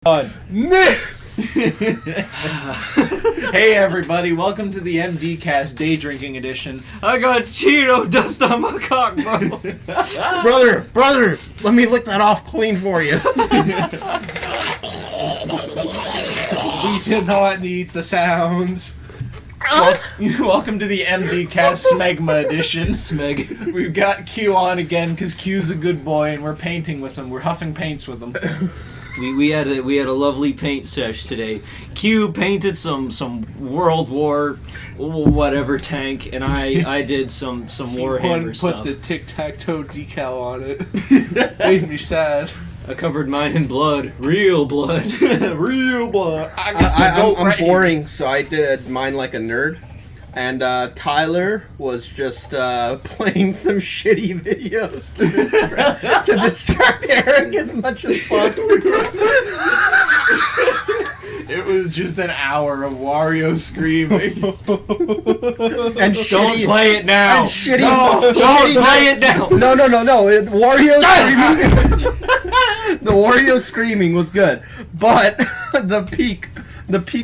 Nick! Hey everybody, welcome to the MD Cast Day Drinking Edition. I got Cheeto dust on my cock, bro. Brother, let me lick that off clean for you. We did not need the sounds. Welcome to the MD Cast Smegma Edition. Smeg. We've got Q on again because Q's a good boy and we're painting with him. We're huffing paints with him. We had a lovely paint sesh today. Q painted some World War whatever tank, and I did some Warhammer Put stuff. the tic-tac-toe decal on it. Made me sad. I covered mine in blood, real blood. Real blood. I'm boring, so I did mine like a nerd. And Tyler was just playing some shitty videos to distract Eric as much as possible. It was just an hour of Wario screaming. And Don't play it now. And shitty. No, don't play it now. No. Wario screaming. The Wario screaming was good, but the peak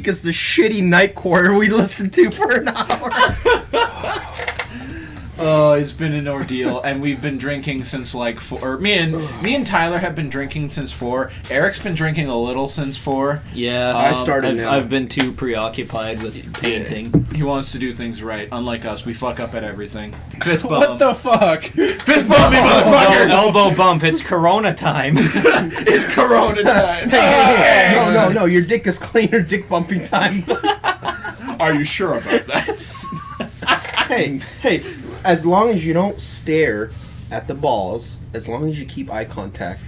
is the shitty Nightcore we listened to for an hour. Oh, it's been an ordeal, and we've been drinking since like 4. Me and Tyler have been drinking since 4. Eric's been drinking a little since 4. Yeah, I started now. I've been too preoccupied with painting. He wants to do things right. Unlike us, we fuck up at everything. Fist bump. What the fuck? Fist bump me, motherfucker! Elbow bump. It's Corona time. It's Corona time. Hey, no, your dick is cleaner dick bumping time. Are you sure about that? Hey, as long as you don't stare at the balls, as long as you keep eye contact,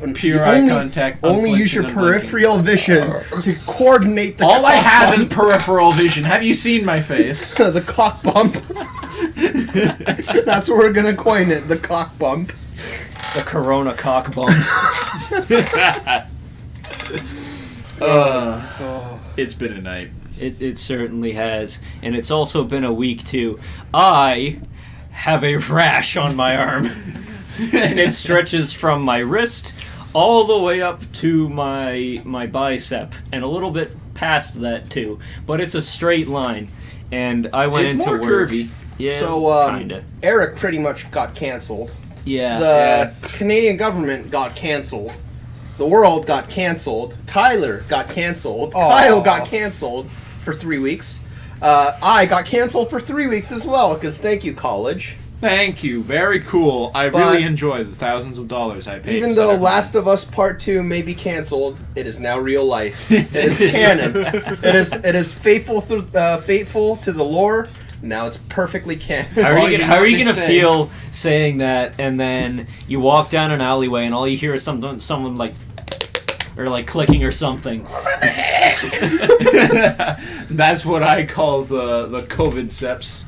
and Pure you eye contact, only use your unflinching and peripheral vision to coordinate the All I cock have is bump. peripheral vision. Have you seen my face? The cock bump. That's what we're gonna coin it, the cock bump. The Corona cock bump. It's been a night. It certainly has. And it's also been a week, too. I have a rash on my arm. And it stretches from my wrist all the way up to my bicep. And a little bit past that, too. But it's a straight line. And I went It's into more work. curvy. Yeah, So, kinda. Eric pretty much got canceled. Yeah. The Canadian government got canceled. The world got canceled. Tyler got canceled. Kyle got canceled for 3 weeks. I got canceled for 3 weeks as well, because thank you, college. Thank you. Very cool. I But really enjoy the thousands of dollars I paid. Even to though set Last of Us Part 2 may be canceled, it is now real life. It is canon. It is faithful to the lore. Now it's perfectly canon. How are you gonna say? feel saying that, and then you walk down an alleyway and all you hear is someone like, or like clicking or something. That's what I call the COVID seps.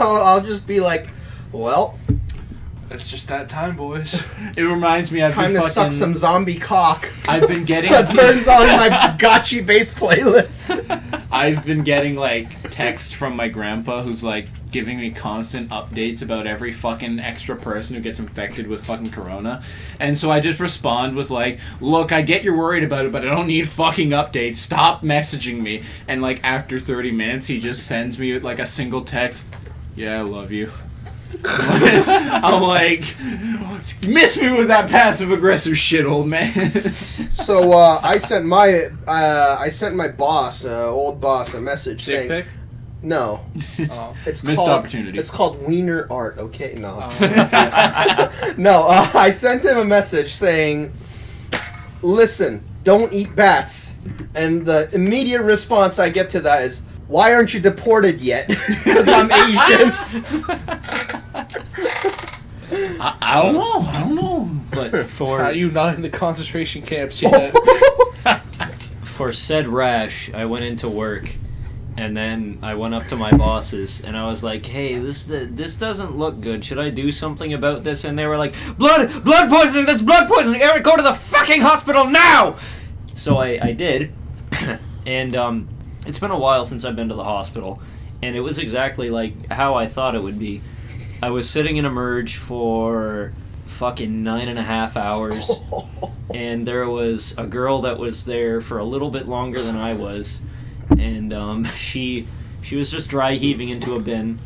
I'll just be like, well, It's just that time, boys. It reminds me time to suck some zombie cock. I've been getting That turns on my gotchi bass playlist. I've been getting like texts from my grandpa who's like giving me constant updates about every fucking extra person who gets infected with fucking corona. And so I just respond with like, look, I get you're worried about it, but I don't need fucking updates. Stop messaging me. And like after 30 minutes he just sends me like a single text. Yeah, I love you. I'm like, miss me with that passive aggressive shit, old man. So I sent my boss, old boss, a message Dick saying, pic? no, Oh. it's Missed called opportunity. It's called wiener art. Okay, no, Oh. no. I sent him a message saying, listen, don't eat bats, and the immediate response I get to that is, why aren't you deported yet? Because I'm Asian. I don't know. But Are for you not in the concentration camps yet? for said rash, I went into work, and then I went up to my bosses, and I was like, "Hey, this doesn't look good. Should I do something about this?" And they were like, "Blood poisoning. That's blood poisoning. Eric, go to the fucking hospital now!" So I did, and it's been a while since I've been to the hospital, and it was exactly like how I thought it would be. I was sitting in Emerge for fucking 9.5 hours. And there was a girl that was there for a little bit longer than I was. And she was just dry heaving into a bin.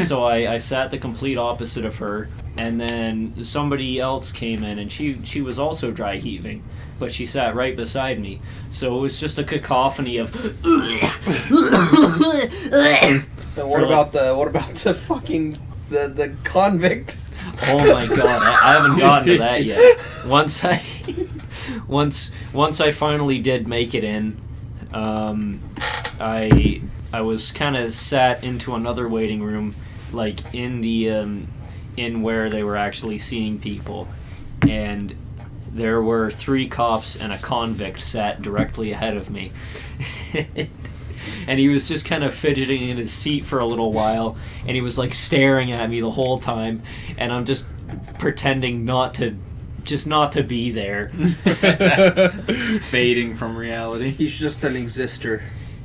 So I sat the complete opposite of her. And then somebody else came in, and she was also dry heaving. But she sat right beside me. So it was just a cacophony of... Then what about the fucking the convict? Oh my god, I haven't gotten to that yet. Once I finally did make it in, I was kind of sat into another waiting room, like in the in where they were actually seeing people, and there were 3 cops and a convict sat directly ahead of me. And he was just kind of fidgeting in his seat for a little while, and he was like staring at me the whole time, and I'm just pretending not to be there. Fading from reality. He's just an exister.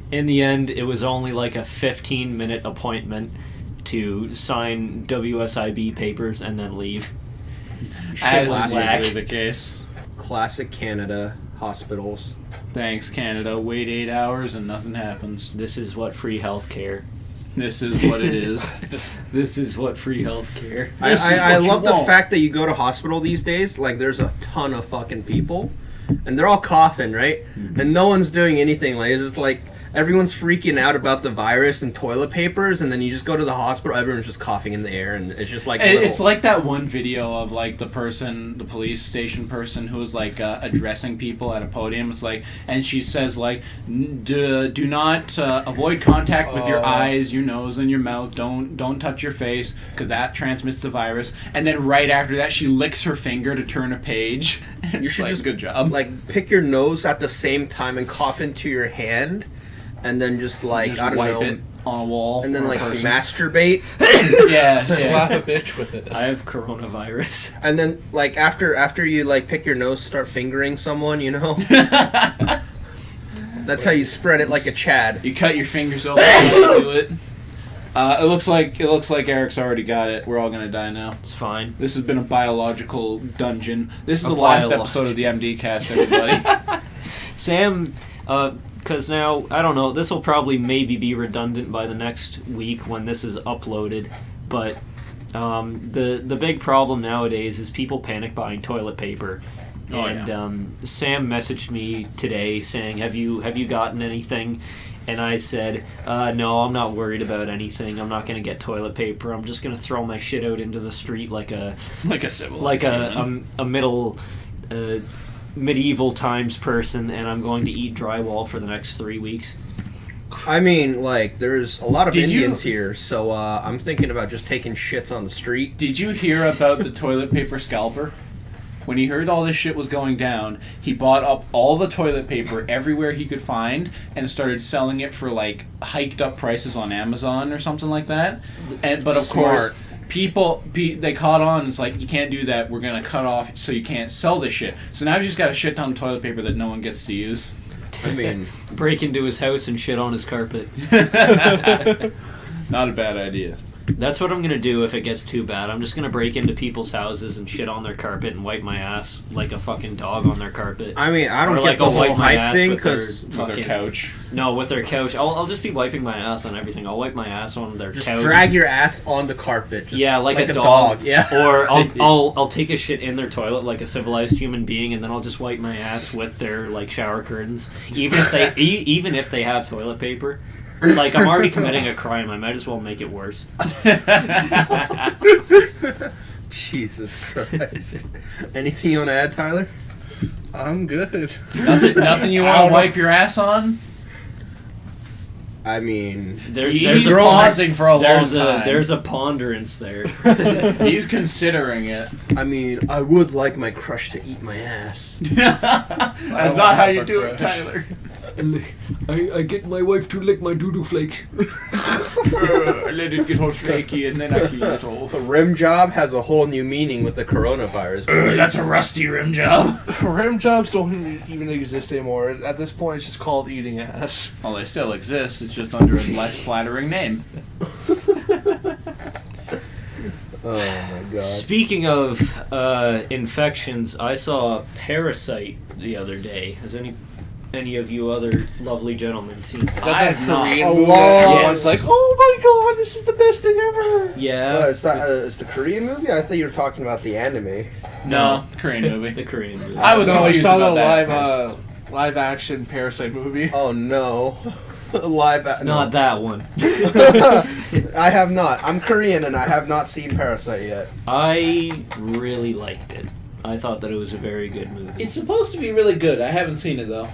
In the end, it was only like a 15-minute appointment to sign WSIB papers and then leave. As was is whack. usually the case. Classic Canada hospitals. Thanks, Canada. Wait 8 hours and nothing happens. This is what free healthcare. This is what it is. This is what free healthcare. I love the fact that you go to hospital these days. Like, there's a ton of fucking people, and they're all coughing, right? Mm-hmm. And no one's doing anything. Like, it's just like everyone's freaking out about the virus and toilet papers, and then you just go to the hospital, everyone's just coughing in the air, and it's just like It's like that one video of like the police station person who was like addressing people at a podium. It's like, and she says like, do not avoid contact with your eyes, your nose, and your mouth. Don't touch your face because that transmits the virus. And then right after that, she licks her finger to turn a page. And You it's should like, just good job. like pick your nose at the same time and cough into your hand, and then just like Just I don't wipe know, it on a wall, and then or a like person. masturbate, yeah. Slap a bitch with it. I have coronavirus. and then like after you like pick your nose, start fingering someone. You know, that's how you spread it like a Chad. You cut your fingers open while you do it. It looks like Eric's already got it. We're all gonna die now. It's fine. This has been a biological dungeon. This is A the last biological. episode of the MD Cast, everybody. Sam, because now, I don't know, this will probably maybe be redundant by the next week when this is uploaded, but the big problem nowadays is people panic buying toilet paper. Oh, And Sam messaged me today saying, have you gotten anything? And I said, no, I'm not worried about anything. I'm not going to get toilet paper. I'm just going to throw my shit out into the street like a middle medieval times person, and I'm going to eat drywall for the next 3 weeks. I mean, like there's a lot of Did you- Indians here, so I'm thinking about just taking shits on the street. Did you hear about the toilet paper scalper? When he heard all this shit was going down, he bought up all the toilet paper everywhere he could find and started selling it for like hiked up prices on Amazon or something like that. But of Smart. course, they caught on. It's like, you can't do that. We're gonna cut off so you can't sell this shit. So now he's just got a shit ton of toilet paper that no one gets to use. I mean, Break into his house and shit on his carpet. Not a bad idea. That's what I'm gonna do if it gets too bad. I'm just gonna break into people's houses and shit on their carpet and wipe my ass like a fucking dog on their carpet. I mean, I don't Or get like the I'll whole wipe my hype ass thing with their because With their fucking couch. No, with their couch. I'll just be wiping my ass on everything. I'll wipe my ass on their just couch. drag your ass on the carpet. Just Yeah, like a dog. Yeah. Or I'll take a shit in their toilet like a civilized human being, and then I'll just wipe my ass with their like shower curtains, even if they have toilet paper. Like, I'm already committing a crime. I might as well make it worse. Jesus Christ. Anything you want to add, Tyler? I'm good. Nothing you want to wipe your ass on? I mean, There's He's a pausing for a long time. There's a ponderance there. He's considering it. I mean, I would like my crush to eat my ass. That's not how you do it, Tyler. I get my wife to lick my doo-doo flake. I let it get all flaky and then I clean it all. The rim job has a whole new meaning with the coronavirus. boys. That's a rusty rim job. Rim jobs don't even exist anymore. At this point, it's just called eating ass. Well, they still exist. It's just under a less flattering name. Oh my god. Speaking of infections, I saw Parasite the other day. Has any of you other lovely gentlemen seen Is that? that that Korean movie? Yes. Everyone's like, oh my god, this is the best thing ever. Yeah. It's the Korean movie? I thought you were talking about the anime. No, Korean movie. The Korean movie. I was No, we confused saw the about that at live action Parasite movie. Oh no. Live It's not that one. I have not. I'm Korean and I have not seen Parasite yet. I really liked it. I thought that it was a very good movie. It's supposed to be really good. I haven't seen it though.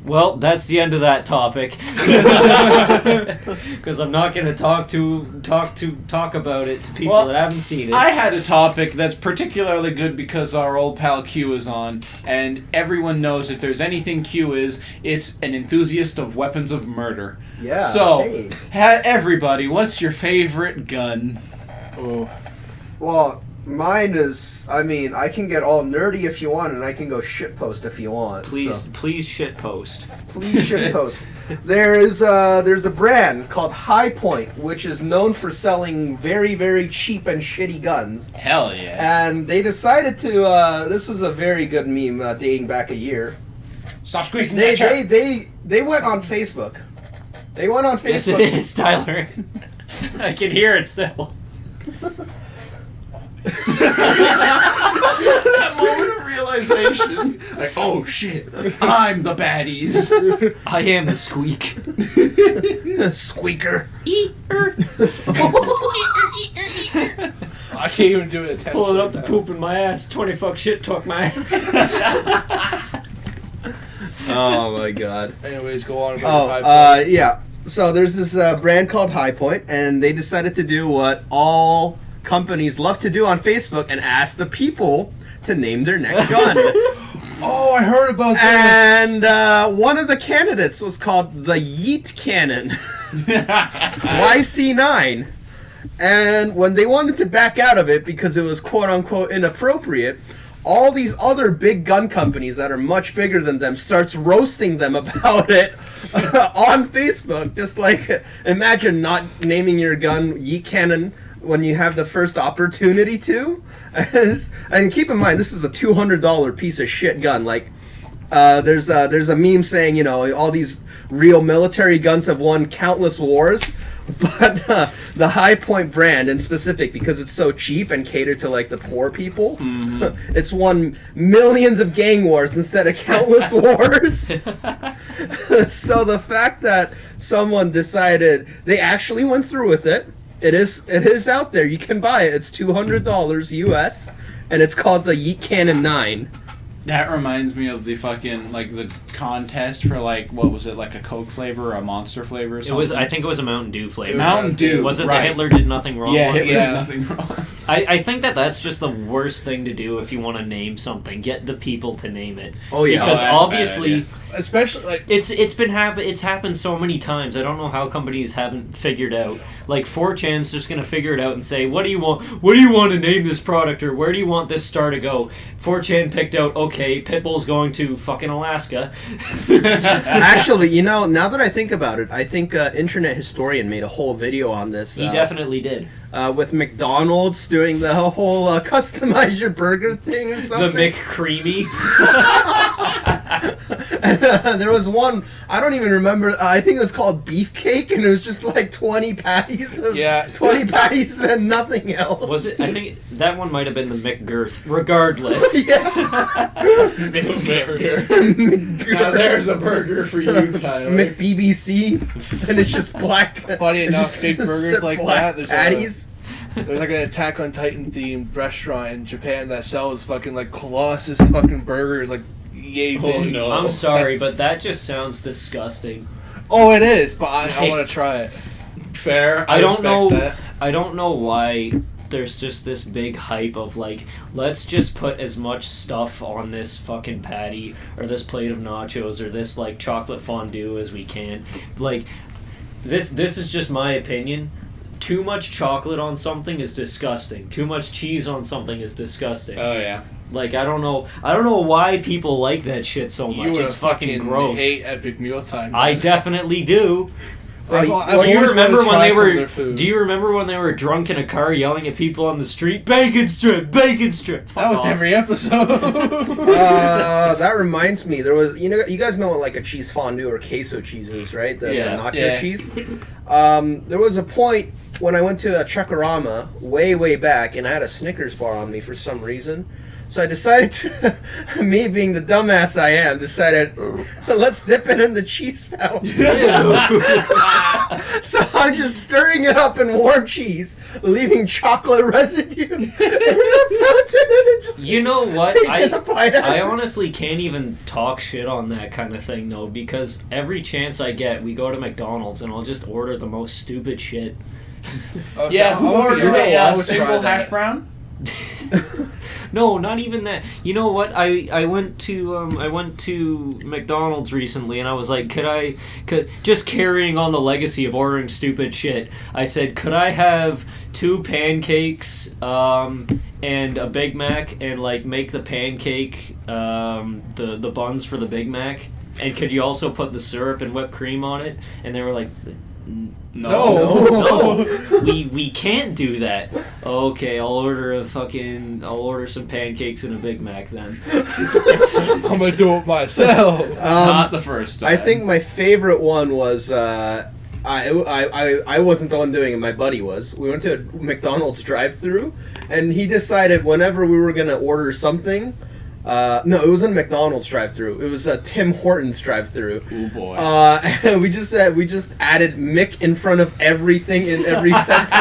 Well, that's the end of that topic. Because I'm not going to talk about it to people that haven't seen it. I had a topic that's particularly good because our old pal Q is on, and everyone knows if there's anything Q is, it's an enthusiast of weapons of murder. Yeah. So, hey. everybody, what's your favorite gun? Oh. Well, mine is, I mean, I can get all nerdy if you want, and I can go shitpost if you want. Please, so. please shit post. Please shitpost. There's a brand called High Point, which is known for selling very, very cheap and shitty guns. Hell yeah. And they decided to, this was a very good meme dating back a year. Stop squeaking They that chair. they went on Facebook. They went on Yes, it Facebook. is, Tyler. I can hear it still. That moment of realization. Like, oh shit, I'm the baddies. I am the squeak. Squeaker. I can't even do it. Pulling up the poop in my ass. 20 fuck shit talk my ass. Oh my god. Anyways, go on about your high point. Yeah. So there's this brand called High Point, and they decided to do what all companies love to do on Facebook and ask the people to name their next gun. Oh, I heard about that. And one of the candidates was called the Yeet Cannon. YC9. And when they wanted to back out of it because it was quote-unquote inappropriate, all these other big gun companies that are much bigger than them starts roasting them about it on Facebook. Just like, imagine not naming your gun Yeet Cannon when you have the first opportunity to. And keep in mind, this is a $200 piece of shit gun. Like, there's a meme saying, you know, all these real military guns have won countless wars, but the High Point brand in specific, because it's so cheap and catered to like the poor people, it's won millions of gang wars instead of countless wars. So the fact that someone decided, they actually went through with it. It is out there. You can buy it. It's $200 US, and it's called the Yeet Cannon 9. That reminds me of the fucking, like, the contest for, like, what was it, like a Coke flavor or a Monster flavor or something? I think it was a Mountain Dew flavor. Mountain Dew. Was it right. the Hitler did nothing wrong? Yeah, one? Hitler Yeah. did nothing wrong. I think that's just the worst thing to do if you want to name something. Get the people to name it. Oh, yeah. Because Oh, that's a bad obviously idea. Especially, like, it's happened so many times. I don't know how companies haven't figured out. Like 4chan's just gonna figure it out and say, what do you want? What do you want to name this product, or where do you want this star to go? 4chan picked out, okay, Pitbull's going to fucking Alaska. Actually, you know, now that I think about it, I think Internet Historian made a whole video on this. He definitely did. With McDonald's doing the whole customize your burger thing or The something. McCreamy. And, there was one, I don't even remember, I think it was called Beefcake, and it was just like 20 patties of, Yeah. 20 patties and nothing else. Was it? I think that one might have been the McGirth. Regardless. Yeah. Now there's a burger for you, Tyler. McBBC, and it's just black. Funny it's enough, just big burgers like black that, there's patties. there's like an Attack on Titan themed restaurant in Japan that sells fucking like Colossus fucking burgers, like yay big. Oh, no. I'm sorry, but that just sounds disgusting. Oh, it is, but I want to try it. Fair. I don't respect know. that. I don't know why there's just this big hype of like, let's just put as much stuff on this fucking patty or this plate of nachos or this like chocolate fondue as we can. Like, this is just my opinion. Too much chocolate on something is disgusting. Too much cheese on something is disgusting. Oh, yeah. Like, I don't know why people like that shit so much. You would It's fucking gross. hate Epic Mealtime. I definitely do. Well, I've Do you always remember wanted to when try they some of were? their food. Do you remember when they were drunk in a car yelling at people on the street? Bacon strip, bacon strip. Fuck That was off. every episode. That reminds me. There was, you guys know what like a cheese fondue or queso cheese is, right? The nacho Yeah. cheese. There was a point when I went to a Chuckarama way back, and I had a Snickers bar on me for some reason. So I decided to, me being the dumbass I am, decided, let's dip it in the cheese fountain. So I'm just stirring it up in warm cheese, leaving chocolate residue in the fountain, and it just You know what? taking a bite out I of it. honestly can't even talk shit on that kind of thing though, because every chance I get, we go to McDonald's and I'll just order the most stupid shit. Yeah, who ordered I a would try single that. hash brown? No, not even that. You know what? I went to McDonald's recently and I was like, could just carrying on the legacy of ordering stupid shit. I said, could I have 2 pancakes and a Big Mac, and like make the pancake the buns for the Big Mac, and could you also put the syrup and whipped cream on it? And they were like, no, we can't do that. Okay, I'll order some pancakes and a Big Mac then. I'm gonna do it myself. Not the first time. I think my favorite one was I wasn't the one doing it. My buddy was. We went to a McDonald's drive-through, and he decided whenever we were gonna order something. No, it wasn't a McDonald's drive-through. It was a Tim Hortons drive-through. Oh boy. And we just added Mick in front of everything in every sentence.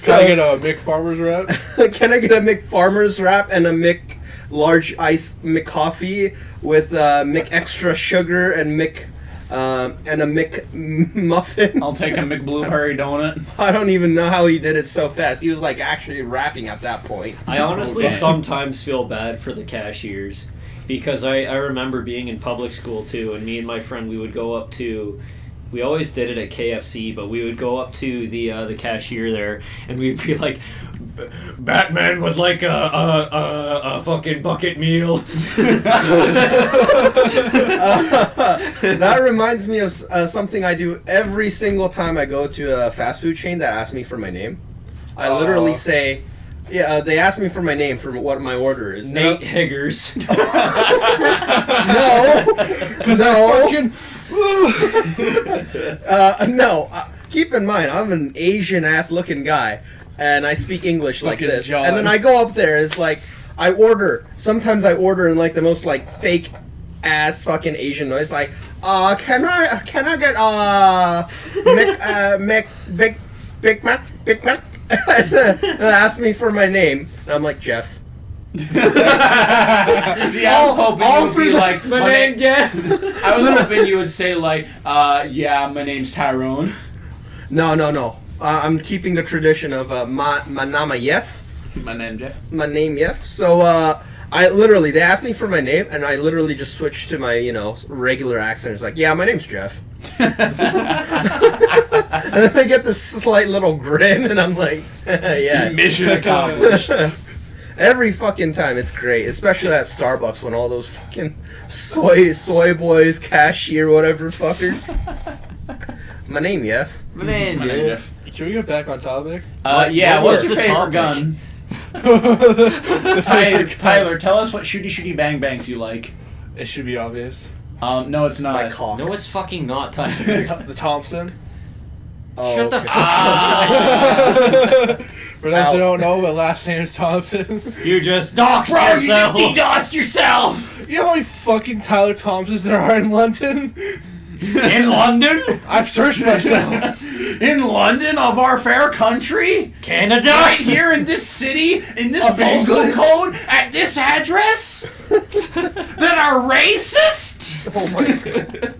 Can I get a Mick Farmer's wrap? Can I get a Mick Farmer's wrap and a Mick large ice Mick coffee with Mick extra sugar and Mick and a Mick muffin? I'll take a McBlueberry donut. I don't even know how he did it so fast. He was like actually rapping at that point. I honestly Okay. sometimes feel bad for the cashiers, because I remember being in public school too, and me and my friend, we would go up to, we always did it at KFC, but we would go up to the cashier there, and we'd be like, Batman would like a fucking bucket meal. That reminds me of something I do every single time I go to a fast food chain that asks me for my name. I literally say, yeah, they ask me for my name for what my order is. Nate Higgers. No. Keep in mind, I'm an Asian ass looking guy, and I speak English like Fucking this. John. And then I go up there. It's like I order. Sometimes I order in like the most like fake ass fucking Asian noise, like can I get Big Mac? And ask me for my name, and I'm like Jeff. See, I was hoping all you would through be the- like, My name, Jeff. I was hoping you would say like, yeah, my name's Tyrone. No. I'm keeping the tradition of my nama Yef. My name Jeff. My name Yef. So I literally, they asked me for my name, and I literally just switched to my regular accent. It's like, yeah, my name's Jeff. And then I get this slight little grin, and I'm like, yeah. Mission accomplished. Every fucking time, it's great, especially at Starbucks when all those fucking soy boys, cashier, whatever fuckers. My name, Yef. My name, My name Jeff. Jeff. Should we get back on topic? Yeah, what what's was your the favorite topic? gun? Tyler, tell us what shooty bang bangs you like. It should be obvious. No, it's My not. cock. No, it's fucking not Tyler. The Thompson. Oh, Shut the okay. fuck up. For those who Ow. don't know, my last name's Thompson. You just doxed Bro, you yourself. just DDoSed yourself! You know how many fucking Tyler Thompsons there are in London? In London? I've searched myself. In London, of our fair country? Canada? Right here in this city, in this Of postal England? code, at this address? That are racist? Oh my god.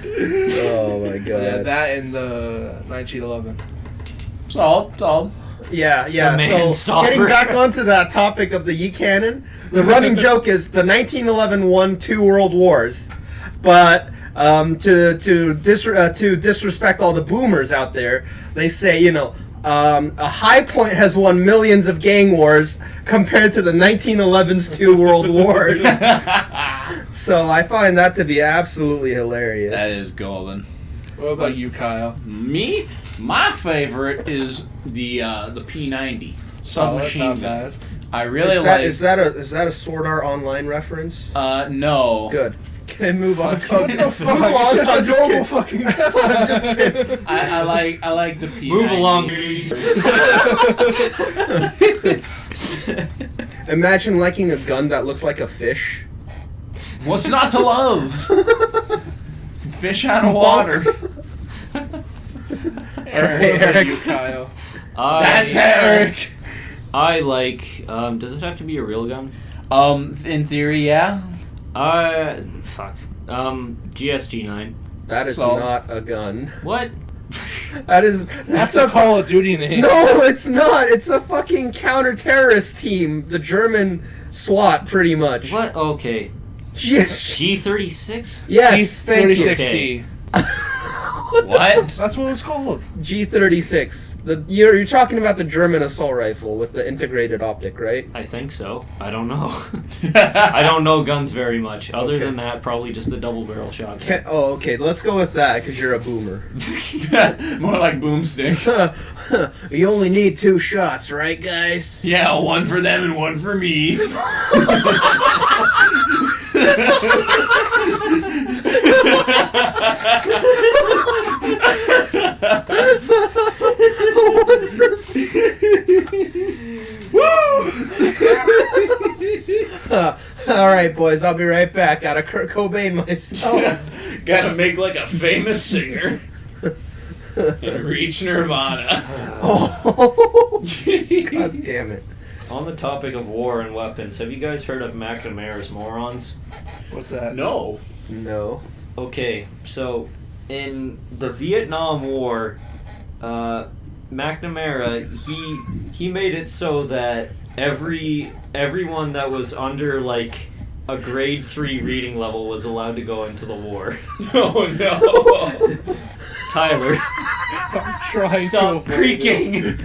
Oh my god. Yeah, that and the 1911. Solved. Yeah. The man So stopper. getting back onto that topic of the Yi Cannon, the running joke is the 1911 won 2 world wars, but to disrespect all the boomers out there, they say a High Point has won millions of gang wars compared to the 1911's 2 world wars. So I find that to be absolutely hilarious. That is golden. What about you, Kyle? Me, my favorite is the P90 Solid, submachine not gun. bad. I really is that a Sword Art Online reference? No. Good. Okay, move on. What the fuck? Move along. It's just a I'm just normal kidding. fucking I'm just kidding. I like the P90. Move along. Imagine liking a gun that looks like a fish. What's not to love? Fish out of water. What about you, Kyle? That's Eric. I like. Does it have to be a real gun? In theory, yeah. Fuck. GSG9. That is Well- not a gun. What? That's a Call of Duty name. No, it's not. It's a fucking counter-terrorist team. The German SWAT, pretty much. What? Okay. Yes. G36? Yes. Thank you. G36C. What? That's what it's called. G36. You're talking about the German assault rifle with the integrated optic, right? I think so. I don't know. I don't know guns very much. Other Okay. than that, probably just a double barrel shotgun. Okay. Let's go with that because you're a boomer. More like boomstick. You only need 2 shots, right, guys? Yeah, one for them and one for me. All right, boys. I'll be right back. Got a Kurt Cobain myself. Gotta make like a famous singer and reach Nirvana. Oh, God damn it. On the topic of war and weapons, have you guys heard of McNamara's morons? What's that? No. No. Okay, so in the Vietnam War, McNamara he made it so that everyone that was under like a grade 3 reading level was allowed to go into the war. Oh no. Tyler, I'm trying stop to. creaking.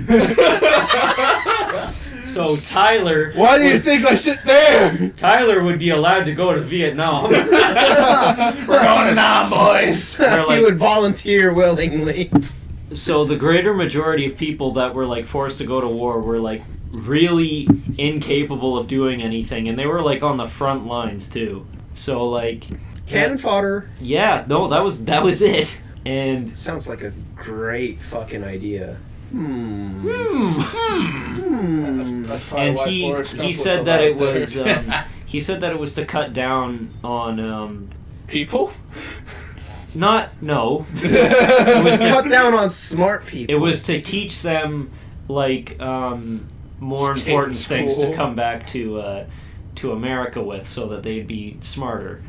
So Tyler, Why do you think I sit there? Tyler would be allowed to go to Vietnam. We're going to Nam, boys. We're He like- would volunteer willingly. So the greater majority of people that were like forced to go to war were like really incapable of doing anything, and they were like on the front lines too. So like Cannon fodder. yeah, no, that was it. And Sounds like a great fucking idea. That's probably and why he Forrest Gump was said so that it out there. was he said that it was to cut down on People? not no It was to- cut down on smart people. it was to teach them like more Stay important in things to school. come back to America with, so that they'd be smarter.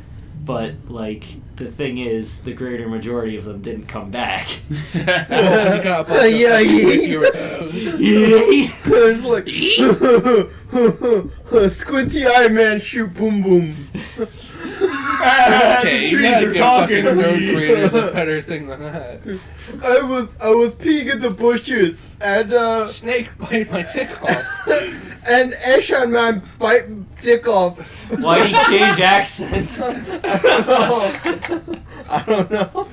But like the thing is, the greater majority of them didn't come back. Yeah. There's like squinty eye man shoot boom boom. Okay, the you trees gotta are give talking to fucking third me. graders a better thing than that. I was peeing in the bushes and Snake bite my dick off. and Eshan man bite dick off. Why'd he change accent? I don't know.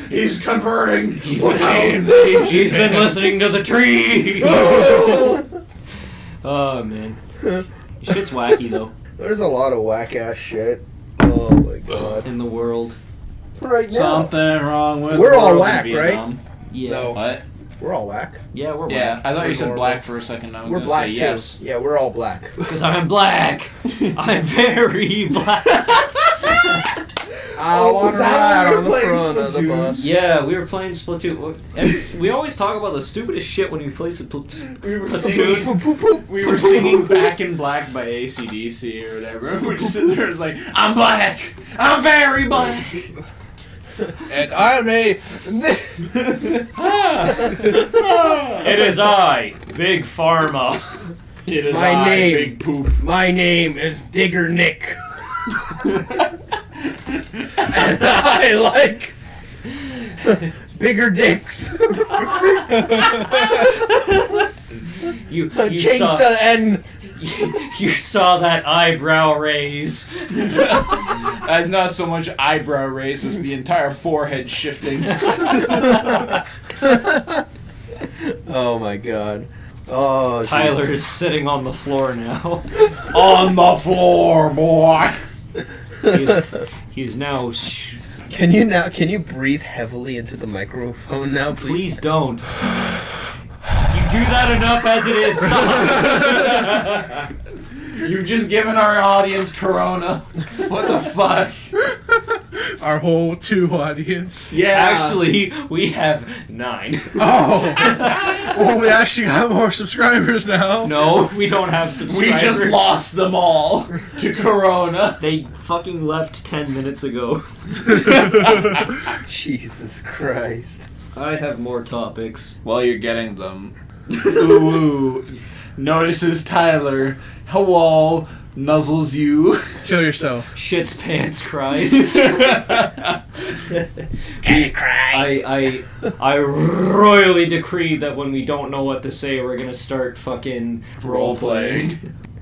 He's converting. He's been listening to the tree. Oh man, shit's wacky though There's a lot of whack ass shit. Oh my god. in the world. Right now. Something wrong with We're the all world in whack, right? Vietnam. Yeah, No. What? We're all whack. yeah, we're Yeah, I thought you We're said normal. black for a second. I was We're gonna black say too. yes. Yeah, we're all black. because I'm black. I'm very black. I want to ride on the front of the Splatoon? bus. Yeah, we were playing Splatoon. We always talk about the stupidest shit when we play Splatoon. We were Splatoon. singing. We were singing "Back in Black" by AC/DC or whatever. We're just sitting there, it's like, "I'm black. I'm very black." And I'm a. It is I, Big Pharma. It is My I, name. Big Poop. My name is Digger Nick. And I like bigger dicks. You Change suck. the N You saw that eyebrow raise. That's not so much eyebrow raise as the entire forehead shifting. Oh my god. Oh, Tyler Jesus. is sitting on the floor now. On the floor, boy. He's now. Can you breathe heavily into the microphone now, please? Please don't. You do that enough as it is. Stop. You've just given our audience corona. What the fuck? Our whole 2 audience. Yeah. Actually, we have 9. Oh! Well, we actually got more subscribers now. No, we don't have We subscribers. just lost them all to corona. They fucking left 10 minutes ago. Jesus Christ. I have more topics. While you're getting them, ooh, notices Tyler. Hello, nuzzles you. Kill yourself. Shits pants cries. Can you cry? I royally decree that when we don't know what to say, we're gonna start fucking role playing.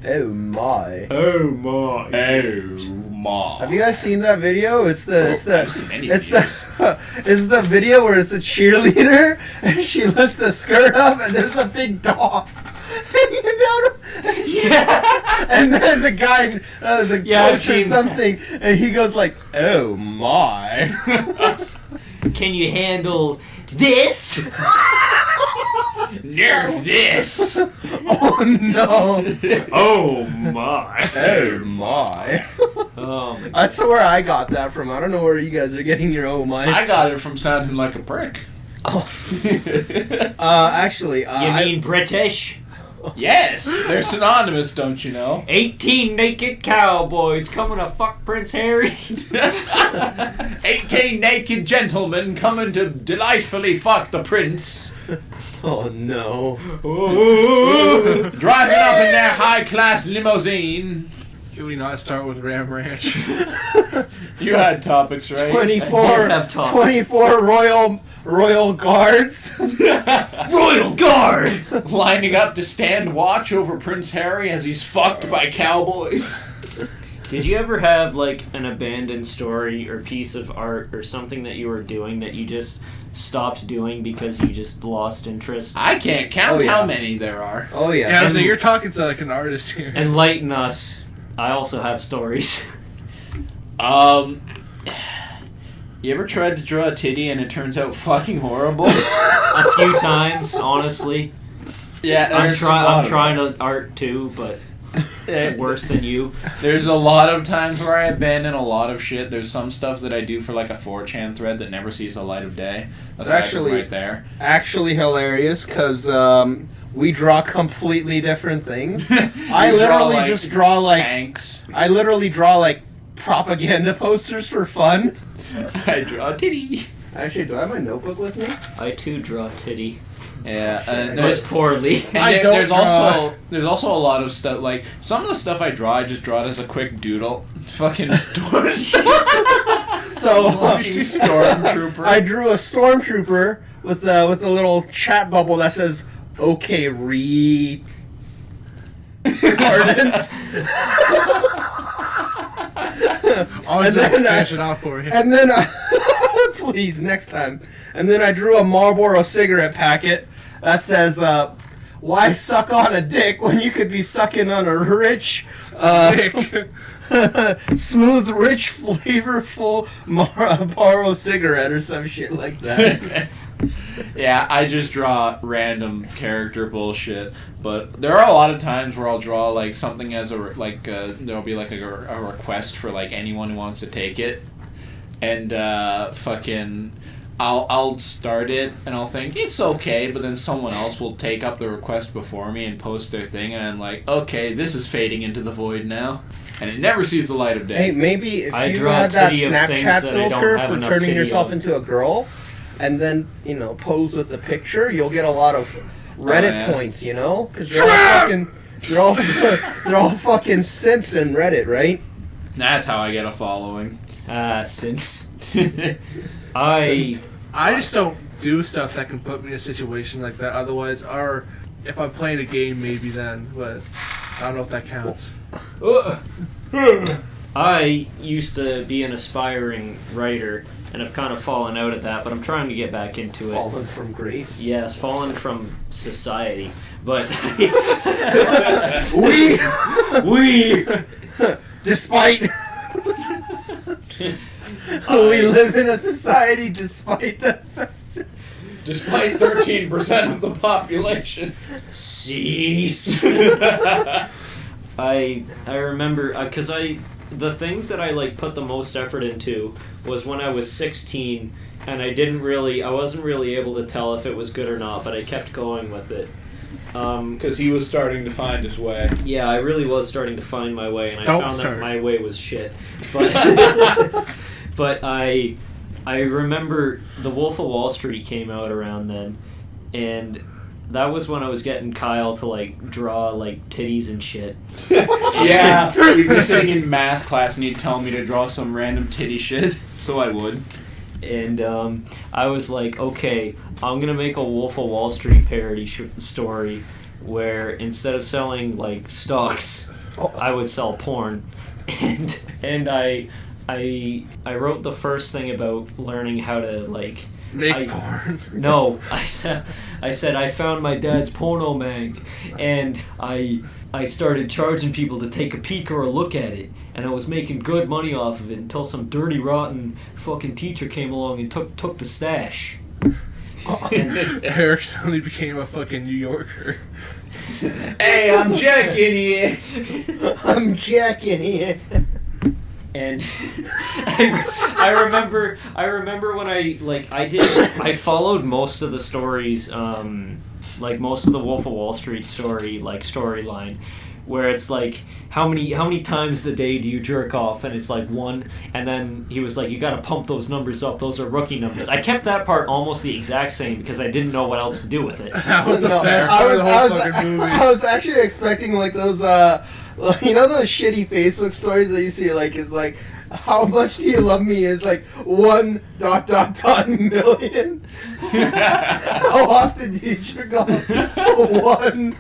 Oh my. Oh my. Oh my. Have you guys seen that video? It's the I've seen many it's the video where it's a cheerleader and she lifts the skirt up and there's a big dog hanging down. Yeah. And then the guy, the Yeah, I've coach or seen that. something, and he goes like, "Oh my." Can you handle this? Nerf this. Oh no. Oh my. Oh my. Oh my. That's where I got that from. I don't know where you guys are getting your oh my. I got it from sounding like a prick. Actually, You I- mean British? Yes, they're synonymous, don't you know? 18 naked cowboys coming to fuck Prince Harry. 18 naked gentlemen coming to delightfully fuck the prince. Oh no. Driving up in their high-class limousine. Should we not start with Ram Ranch? You had topics, right? 24, I did have topics. 24 royal guards. Royal Guard! Lining up to stand watch over Prince Harry as he's fucked by cowboys. Did you ever have like an abandoned story or piece of art or something that you were doing that you just stopped doing because you just lost interest? I can't count Oh, yeah. how many there are. Oh yeah. Yeah, I was like, you're talking to like an artist here. Enlighten us. I also have stories. You ever tried to draw a titty and it turns out fucking horrible? A few times, honestly. Yeah, I'm there's a lot I'm of trying them. to art too, but Eh, worse than you. There's a lot of times where I abandon a lot of shit. There's some stuff that I do for like a 4chan thread that never sees the light of day. It's Aside from actually- right there. Actually hilarious because we draw completely different things. I You draw, literally like, just draw like tanks. I literally draw like propaganda posters for fun. I draw a titty. Actually, do I have my notebook with me? I too draw titty, Yeah, and but there's poorly. and I don't there's draw. there's also a lot of stuff like some of the stuff I draw I just draw it as a quick doodle. Fucking stores. So Fucking stormtrooper. I drew a stormtrooper with a little chat bubble that says "Okay, retardant." Always And then, finish it off for you. And then, please, next time. And then I drew a Marlboro cigarette packet that says, "Why suck on a dick when you could be sucking on a rich, Dick. smooth, rich, flavorful Marlboro cigarette," or some shit like that. Yeah, I just draw random character bullshit, but there are a lot of times where I'll draw like something as a there'll be like a request for like anyone who wants to take it, and fucking I'll start it and I'll think it's okay, but then someone else will take up the request before me and post their thing, and I'm like, okay, this is fading into the void now, and it never sees the light of Hey, day. maybe if I you draw had that titty of things Snapchat that I don't filter have for enough turning titty yourself of. into a girl, and then pose with the picture, you'll get a lot of Reddit yeah. points, because they're all fucking simps in Reddit, right? That's how I get a following. Since I I just don't do stuff that can put me in a situation like that. Otherwise, or if I'm playing a game, maybe then. But I don't know if that counts. I used to be an aspiring writer, and I've kind of fallen out at that, but I'm trying to get back into it. Fallen from grace. Yes, fallen from society, but We, despite we live in a society despite the Despite 13% of the population. cease. I remember because the things that I like put the most effort into was when I was 16, and I wasn't really able to tell if it was good or not, but I kept going with it. Because he was starting to find his way. Yeah, I really was starting to find my way, and I Don't found start. that my way was shit. But but I remember The Wolf of Wall Street came out around then, and that was when I was getting Kyle to like draw like titties and shit. Yeah, we'd be sitting in math class and he'd tell me to draw some random titty shit, so I would. And I was like, okay, I'm gonna make a Wolf of Wall Street parody story where instead of selling like stocks, I would sell porn. And I wrote the first thing about learning how to like Make porn. No, I said I found my dad's porno mag, and I started charging people to take a peek or a look at it, and I was making good money off of it until some dirty, rotten fucking teacher came along and took the stash. Eric suddenly became a fucking New Yorker. Hey, I'm jacking here. I'm jacking here. And I remember when I followed most of the stories, like most of the Wolf of Wall Street storyline, where it's like how many times a day do you jerk off, and it's like one, and then he was like, you got to pump those numbers up, those are rookie numbers. I kept that part almost the exact same because I didn't know what else to do with it. That was the No, best part of the whole fucking movie. I was actually expecting like those you know those shitty Facebook stories that you see like is like how much do you love me is like 1 ... million. How often do you jerk off 1 ...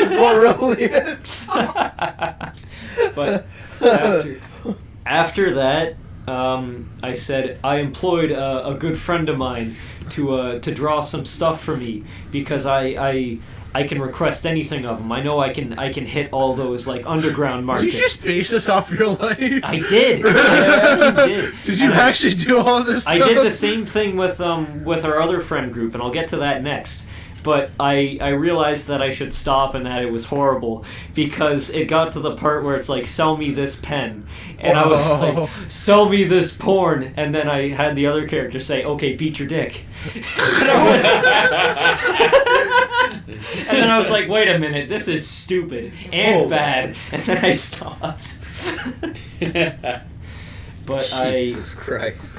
Brilliant. But after that, I said I employed a good friend of mine to draw some stuff for me because I can request anything of him. I know I can hit all those like underground markets. Did you just base this off your life? I did. I fucking did. Did you actually do all this stuff? I did the same thing with our other friend group, and I'll get to that next. But I realized that I should stop and that it was horrible because it got to the part where it's like, sell me this pen. And I was like, sell me this porn. And then I had the other character say, okay, beat your dick. And then I was like, wait a minute, this is stupid and bad. And then I stopped. But Jesus Christ.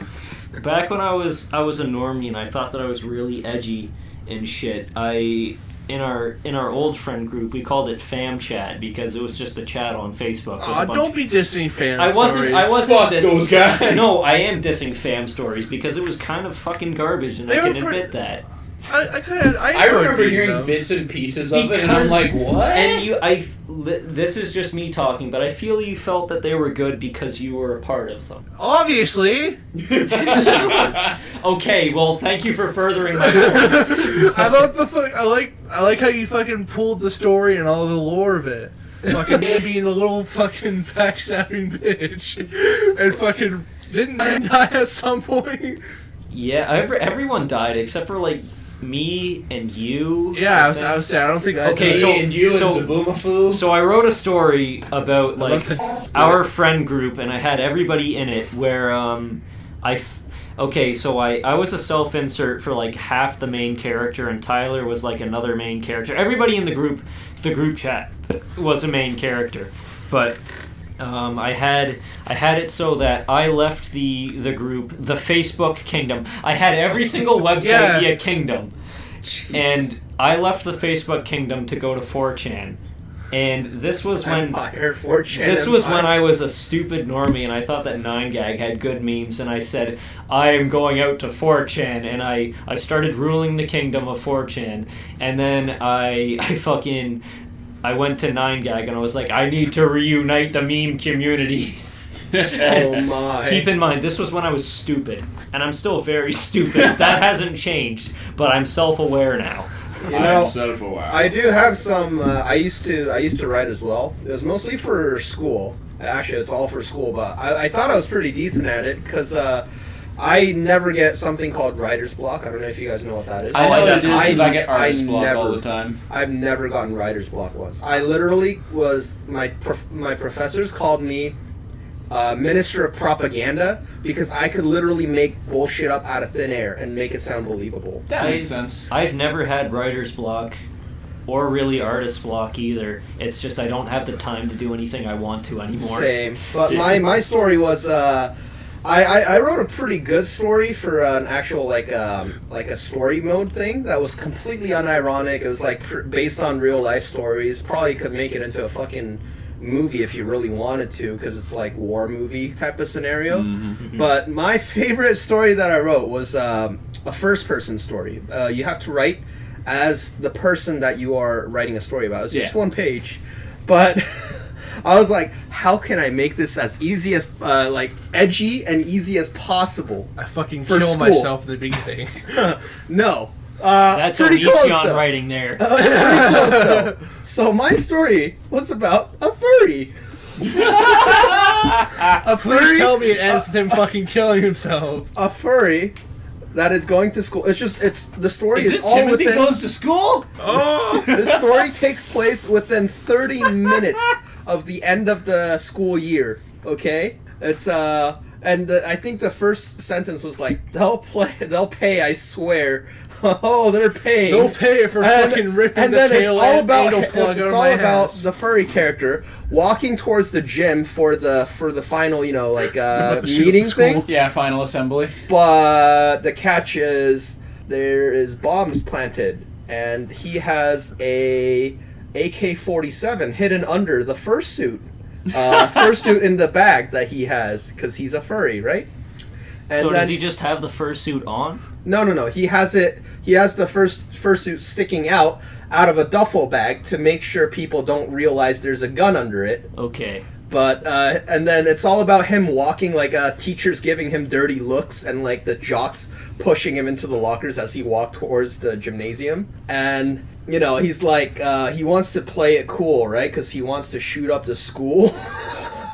back when I was a normie and I thought that I was really edgy and shit, in our old friend group we called it Fam Chat because it was just a chat on Facebook. With a bunch Don't be dissing fan I wasn't Fuck dissing those guys. No, I am dissing fam stories because it was kind of fucking garbage and I They were can pretty- admit that. I I remember enjoyed hearing them. bits and pieces of it, and I'm like, what? And this is just me talking, but I feel you felt that they were good because you were a part of them. Obviously. Okay, well, thank you for furthering my point. I love I like how you fucking pulled the story and all the lore of it. Fucking me being a little fucking backstabbing bitch, and fucking didn't I die at some point? Yeah, everyone died except for like me and you. Yeah, I think. was sad. I don't think I. Okay, died. so- Me and you so- and Zaboomafoo. So I wrote a story about like love our friend group, and I had everybody in it. Where okay, so I was a self-insert for like half the main character, and Tyler was like another main character. Everybody in the group chat, was a main character, but I had it so that I left the group, the Facebook Kingdom. I had every single website via Kingdom, and I left the Facebook Kingdom to go to 4chan. And this was when Empire, 4chan this was Empire. when I was a stupid normie, and I thought that 9gag had good memes, and I said, I am going out to 4chan, and I started ruling the kingdom of 4chan, and then I I went to 9gag and I was like, I need to reunite the meme communities. Oh my. Keep in mind, this was when I was stupid, and I'm still very stupid. That hasn't changed, but I'm self-aware now. You know, I'm so for I do have some. I used to write as well. It was mostly for school. Actually, it's all for school, but I thought I was pretty decent at it because I never get something called writer's block. I don't know if you guys know what that is. I know what it is definitely- because I get artist I block all never- the time. I've never gotten writer's block once. I literally was my professors called me Minister of Propaganda because I could literally make bullshit up out of thin air and make it sound believable. That makes sense. I've never had writer's block, or really artist block either. It's just I don't have the time to do anything I want to anymore. Same. But my story was I wrote a pretty good story for an actual like a story mode thing that was completely unironic. It was like based on real life stories. Probably could make it into a fucking movie if you really wanted to because it's like war movie type of scenario. But my favorite story that I wrote was a first person story. You have to write as the person that you are writing a story about. It's just one page, but I was like, how can I make this as easy as like edgy and easy as possible? I fucking For kill school. myself in the beginning. No. That's pretty close, Onision though. writing there. Pretty close, though. So my story was about a furry. A Please furry. tell me it ends with him fucking killing himself. A furry that is going to school. It's the story is, Is it all Timothy within. goes to school? Oh! The story takes place within 30 minutes of the end of the school year. Okay, it's I think the first sentence was like, they'll pay, I swear. Oh, they're paying. They'll pay for fucking ripping and the then tail it's all end about anal plug out it's of all my about ass. the furry character walking towards the gym for the final, like About to shoot up meeting the school. thing. Yeah, final assembly. But the catch is there is bombs planted, and he has a AK-47 hidden under the fursuit. Fursuit in the bag that he has because he's a furry, right? And So then, does he just have the fursuit on? No. He has it. He has the fursuit sticking out of a duffel bag to make sure people don't realize there's a gun under it. Okay. But and then it's all about him walking, like teachers giving him dirty looks and like the jocks pushing him into the lockers as he walked towards the gymnasium. And he's like he wants to play it cool, right? Because he wants to shoot up the school.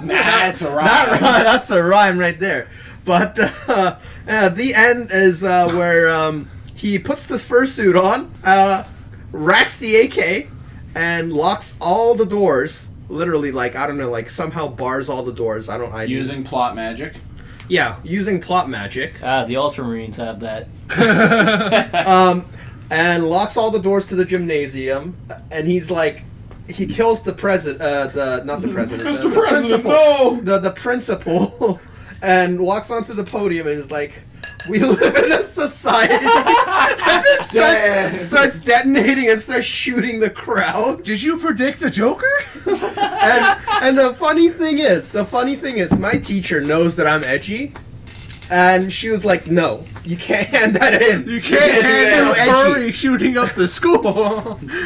That's a That's a rhyme right there. But the end is where he puts this fursuit on, racks the AK, and locks all the doors. Literally, like, I don't know, like somehow bars all the doors. Using plot magic. Yeah, using plot magic. The Ultramarines have that. And locks all the doors to the gymnasium. And he's like, he kills the president, not the president, the principal. No! The principal, and walks onto the podium and is like, we live in a society. And then starts detonating and starts shooting the crowd. Did you predict the Joker? And the funny thing is, my teacher knows that I'm edgy. And she was like, no, you can't hand that in. You can't It's handle too a edgy. furry shooting up the school.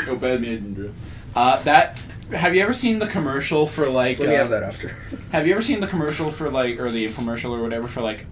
Go bad maiden drill. Have you ever seen the commercial for like? Let me have that after. Have you ever seen the commercial for like, or the infomercial or whatever for like,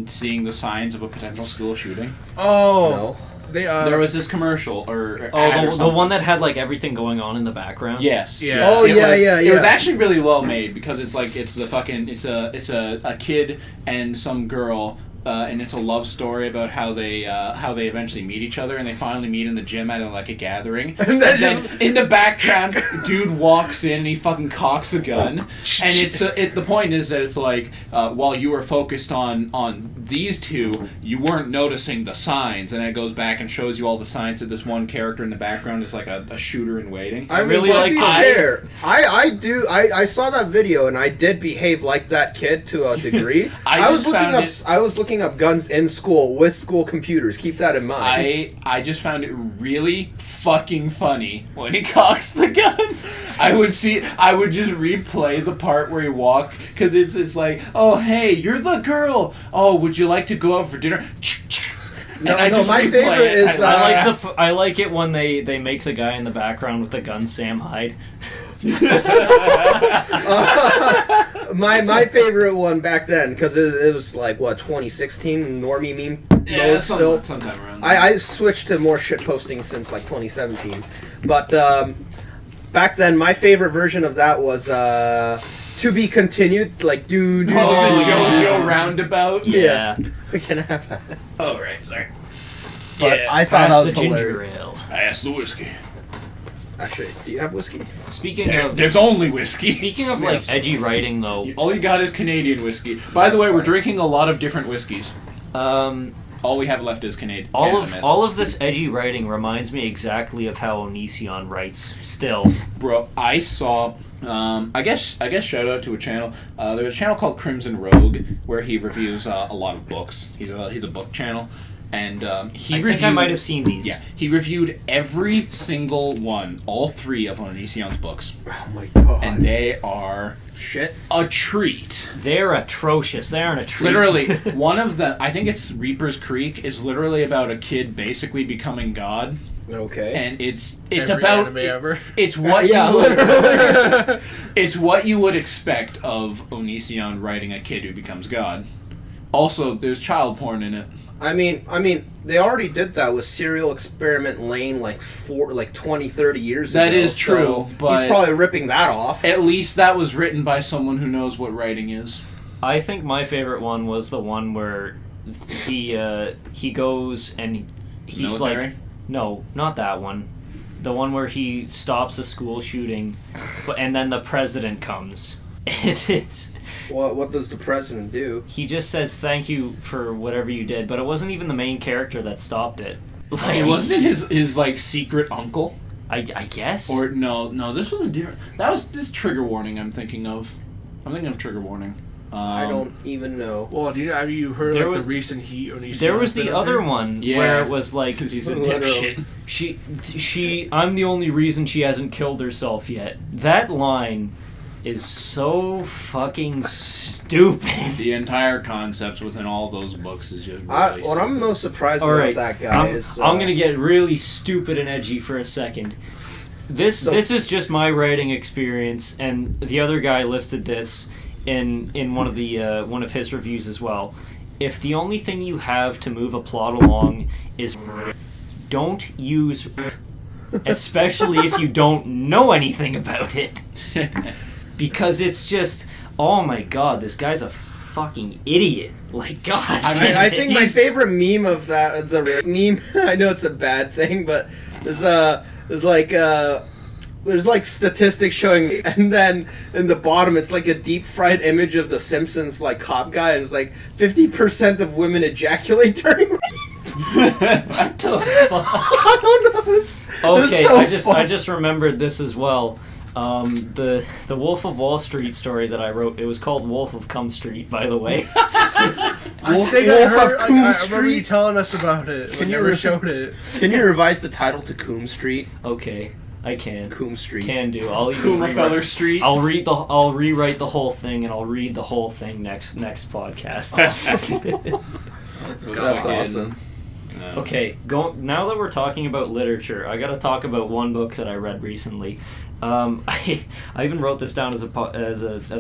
seeing the signs of a potential school shooting? Oh, No. they There was this commercial or ad or Oh, the something. one that had like everything going on in the background. Yes. Yeah. Oh, It yeah, was- yeah, It was yeah. actually really well made because it's like it's a kid and some girl. And it's a love story about how they eventually meet each other, and they finally meet in the gym at like a gathering. And then In the background, dude walks in and he fucking cocks a gun. And the point is that it's like while you were focused on these two, you weren't noticing the signs, and it goes back and shows you all the signs that this one character in the background is like a shooter in waiting. I mean, really to like be I- fair, I saw that video and I did behave like that kid to a degree. I was just looking found up it- I was looking up guns in school with school computers. Keep that in mind. I just found it really fucking funny when he cocks the gun. I would just replay the part where he walked because it's like, oh hey, you're the girl. Oh, would you like to go out for dinner? No, And I no, just my replay favorite it. is. I like it when they make the guy in the background with the gun Sam Hyde. My favorite one back then, because it was like, what, 2016 normie meme mode still. Sometime around. I switched to more shit posting since like 2017. But back then, my favorite version of that was to be continued, like do the yeah. JoJo roundabout. Yeah. Can I have that? Oh right, sorry. But I thought Pass that the was ginger hilarious. ale. Pass the whiskey. Actually, do you have whiskey? Speaking of There's only whiskey. speaking of Yeah, like so- edgy writing though, All you got is Canadian whiskey. By the way, we're drinking a lot of different whiskeys. All we have left is Canadian. all of this edgy writing reminds me exactly of how Onision writes. Still, Bro, I saw. I guess shout out to a channel. There's a channel called Crimson Rogue where he reviews a lot of books. He's a book channel, and he I reviewed. think I might have seen these. Yeah, he reviewed every single one, all 3 of Onision's books, Oh my god. and they are shit. a treat. They're atrocious. They aren't a treat. Literally, one of the, I think it's Reaper's Creek, is literally about a kid basically becoming God, Okay. and it's Every about anime ever. it's what Yeah, you would, literally. it's what you would expect of Onision writing a kid who becomes God. Also, there's child porn in it. I mean, they already did that with Serial Experiment Lane like 20, 30 years ago. That is true, so but- he's probably ripping that off. At least that was written by someone who knows what writing is. I think my favorite one was the one where he goes and he's Military? like, no, not that one. The one where he stops a school shooting, and then the president comes. And it's What does the president do? he just says thank you for whatever you did, but it wasn't even the main character that stopped it. Like, It wasn't it his like secret uncle? I guess. Or no, this was a different. That was this trigger warning. I'm thinking of trigger warning. I don't even know. Well, have you heard There like the was- recent heat Onision? there was been the under? other one Yeah. where it was like because he's a Literally. dipshit. she I'm the only reason she hasn't killed herself yet. That line is so fucking stupid. The entire concept within all those books is just. Really What I'm stupid. most surprised All about right, that guy I'm, is. I'm gonna get really stupid and edgy for a second. This is just my writing experience, and the other guy listed this in one of his reviews as well. If the only thing you have to move a plot along is don't use, especially if you don't know anything about it, because it's just, oh my god, this guy's a fucking idiot. Like, god. I think my he's- favorite meme of that, the meme. I know it's a bad thing, but there's like statistics showing, and then in the bottom it's like a deep fried image of the Simpsons like cop guy, and it's like 50% of women ejaculate during. What the fuck? I don't know. It's Okay, so I fun. just remembered this as well. The Wolf of Wall Street story that I wrote, it was called Wolf of Cum Street, by the way. I think I Wolf heard. of I Coombe remember you Street. telling us about it. Can When you you never re- showed it. Can you revise the title to Coombe Street? Okay, I can. Coombe Street. Can do. I'll even Coomerfeller Street. I'll rewrite the whole thing, and I'll read the whole thing next podcast. That's awesome. No. Okay, now that we're talking about literature, I gotta talk about one book that I read recently. I even wrote this down as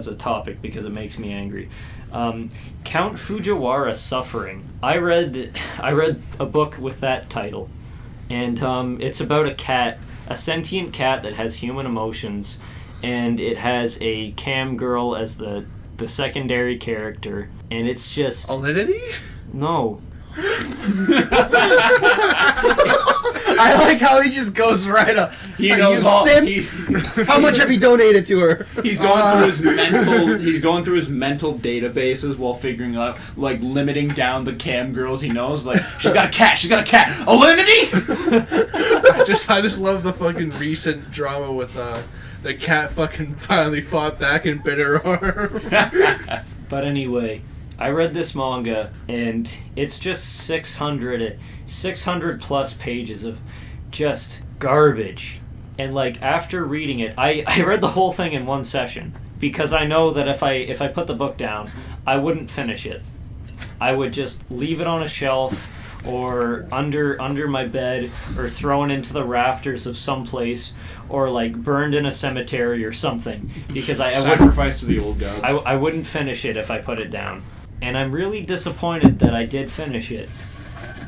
a topic because it makes me angry. Count Fujiwara's Suffering. I read a book with that title, and it's about a cat, a sentient cat that has human emotions, and it has a cam girl as the secondary character, and it's just Alinity? no. I like how he just goes right up. He Are knows you all. simp? How much have you donated to her? He's going through his mental. He's going through his mental databases while figuring out, like, limiting down the cam girls he knows. Like, she's got a cat. She's got a cat. Alinity. I just love the fucking recent drama with the cat fucking finally fought back and bit her arm. But anyway, I read this manga, and it's just 600 plus pages of just garbage. And like after reading it, I read the whole thing in one session because I know that if I put the book down, I wouldn't finish it. I would just leave it on a shelf, or under my bed, or thrown into the rafters of some place, or like burned in a cemetery or something, because I wouldn't, Sacrifice to the old gods. I wouldn't finish it if I put it down. And I'm really disappointed that I did finish it,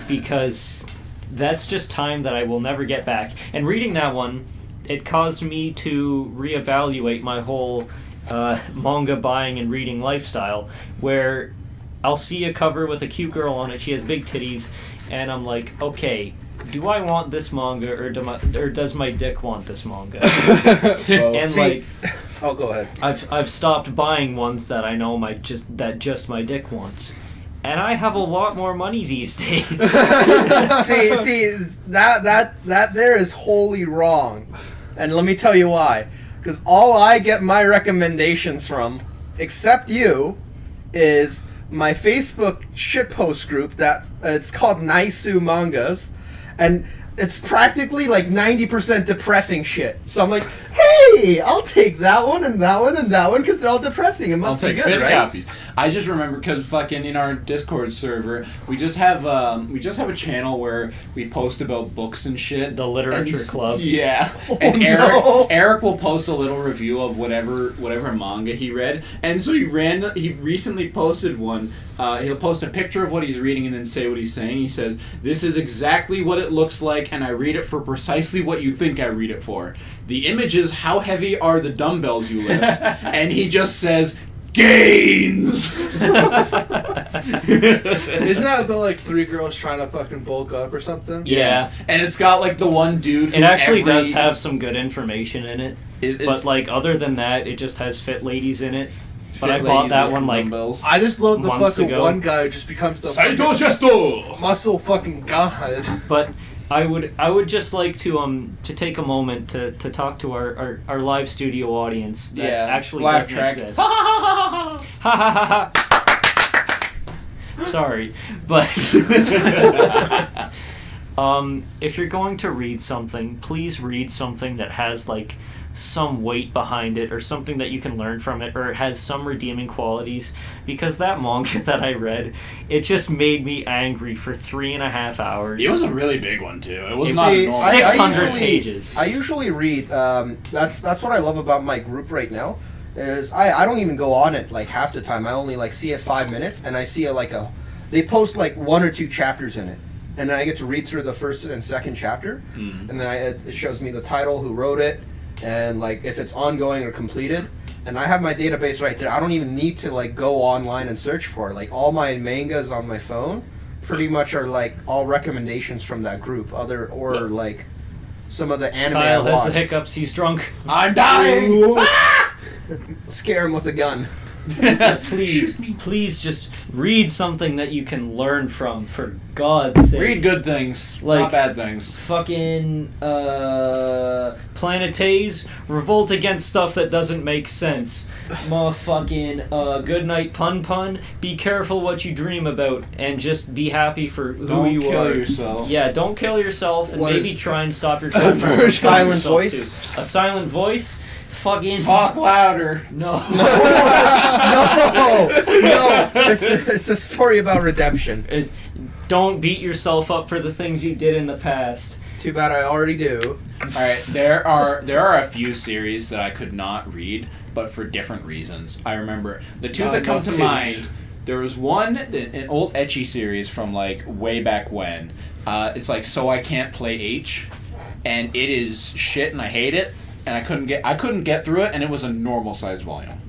because that's just time that I will never get back. And reading that one, it caused me to reevaluate my whole manga buying and reading lifestyle, where I'll see a cover with a cute girl on it, she has big titties, and I'm like, okay, do I want this manga, or does my dick want this manga? And like, oh, go ahead. I've stopped buying ones that I know just my dick wants. And I have a lot more money these days. see, that there is wholly wrong, and let me tell you why. Because all I get my recommendations from, except you, is my Facebook shitpost group that it's called Naisu Mangas, and it's practically like 90% depressing shit. So I'm like, hey, I'll take that one and that one and that one because they're all depressing. It I'll must be take good, 50 right? copies. I just remember because fucking in our Discord server, we just have a channel where we post about books and shit. The literature club. Yeah, Oh, and no. Eric will post a little review of whatever manga he read, and so he recently posted one. He'll post a picture of what he's reading and then say what he's saying. He says, "This is exactly what it looks like, and I read it for precisely what you think I read it for. The image is how heavy are the dumbbells you lift," and he just says, "Gains." Isn't that about like 3 girls trying to fucking bulk up or something? Yeah. And it's got like the one dude. It actually does have some good information in it. It's But like other than that, it just has fit ladies in it. But fit I bought ladies that with one like dumbbells. I just love the Months fucking ago. one guy who just becomes the Saito fucking Chesto! muscle fucking god. But I would just like to take a moment to talk to our live studio audience that actually laugh doesn't track. exist. Ha ha ha ha. Sorry, but if you're going to read something, please read something that has like some weight behind it, or something that you can learn from it, or it has some redeeming qualities, because that manga that I read, it just made me angry for 3.5 hours. It was a really big one too. It was See, not See, normal. 600 pages. I usually read. That's what I love about my group right now. Is I don't even go on it like half the time. I only like see it 5 minutes, and I see it like they post like 1 or 2 chapters in it, and then I get to read through the first and second chapter, and then it shows me the title, who wrote it, and like if it's ongoing or completed. And I have my database right there. I don't even need to like go online and search for it. Like all my mangas on my phone pretty much are like all recommendations from that group, or like some of the anime Kyle I has the watched. hiccups, he's drunk. I'm dying! Scare him with a gun. Please just read something that you can learn from, for God's sake. Read good things, Like- not bad things. Fucking Planetays, revolt against stuff that doesn't make sense. Motherfucking Good Night Pun Pun, be careful what you dream about, and just be happy for who Don't you kill are. yourself. Yeah, don't kill yourself, and What maybe is- try and stop yourself from killing Silent yourself, voice? too. A silent voice? Fucking... Talk louder. No. No, it's a story about redemption. It's, don't beat yourself up for the things you did in the past. Too bad I already do. All right, there are a few series that I could not read, but for different reasons. I remember the two Not that come enough to titties. mind. There was one, an old ecchi series from like way back when. It's like So I Can't Play H, and it is shit, and I hate it, and I couldn't get through it, and it was a normal size volume,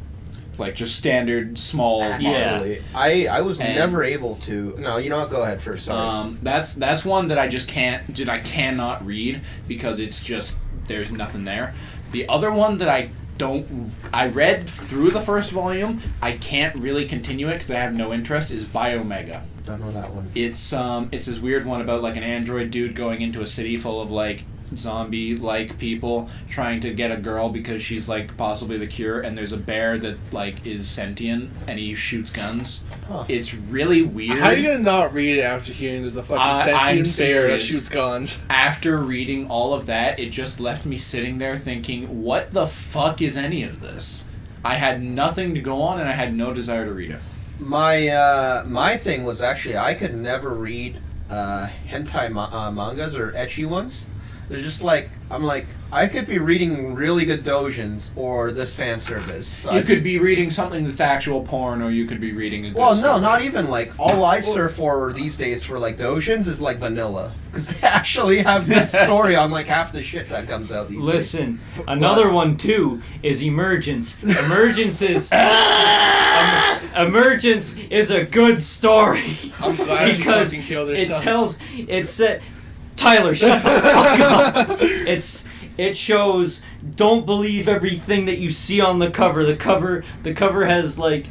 like just standard small. Yeah. Actually, I was And- never able to. No, you know what? Go ahead first. Sorry. That's one that I just I cannot read because it's just there's nothing there. The other one that I read through the first volume. I can't really continue it because I have no interest. Is Biomega. Don't know that one. It's this weird one about like an android dude going into a city full of like zombie-like people trying to get a girl because she's like possibly the cure, and there's a bear that like is sentient and he shoots guns. Huh. It's really weird. How are you gonna not read it after hearing there's a fucking I'm sentient bear that serious. shoots guns? After reading all of that, it just left me sitting there thinking, what the fuck is any of this? I had nothing to go on and I had no desire to read it. My thing was actually I could never read hentai mangas or ecchi ones. They're just like, I'm like, I could be reading really good doujins or this fan service. So You could be reading something that's actual porn, or you could be reading a good Well, no, story. not even like all I surf for these days for like doujins is like vanilla, because they actually have this story on like half the shit that comes out these days. Listen, another one too is Emergence. Emergence is a good story. I'm glad Because you fucking killed it yourself. tells Tyler, shut the fuck up. It shows don't believe everything that you see on the cover. The cover has like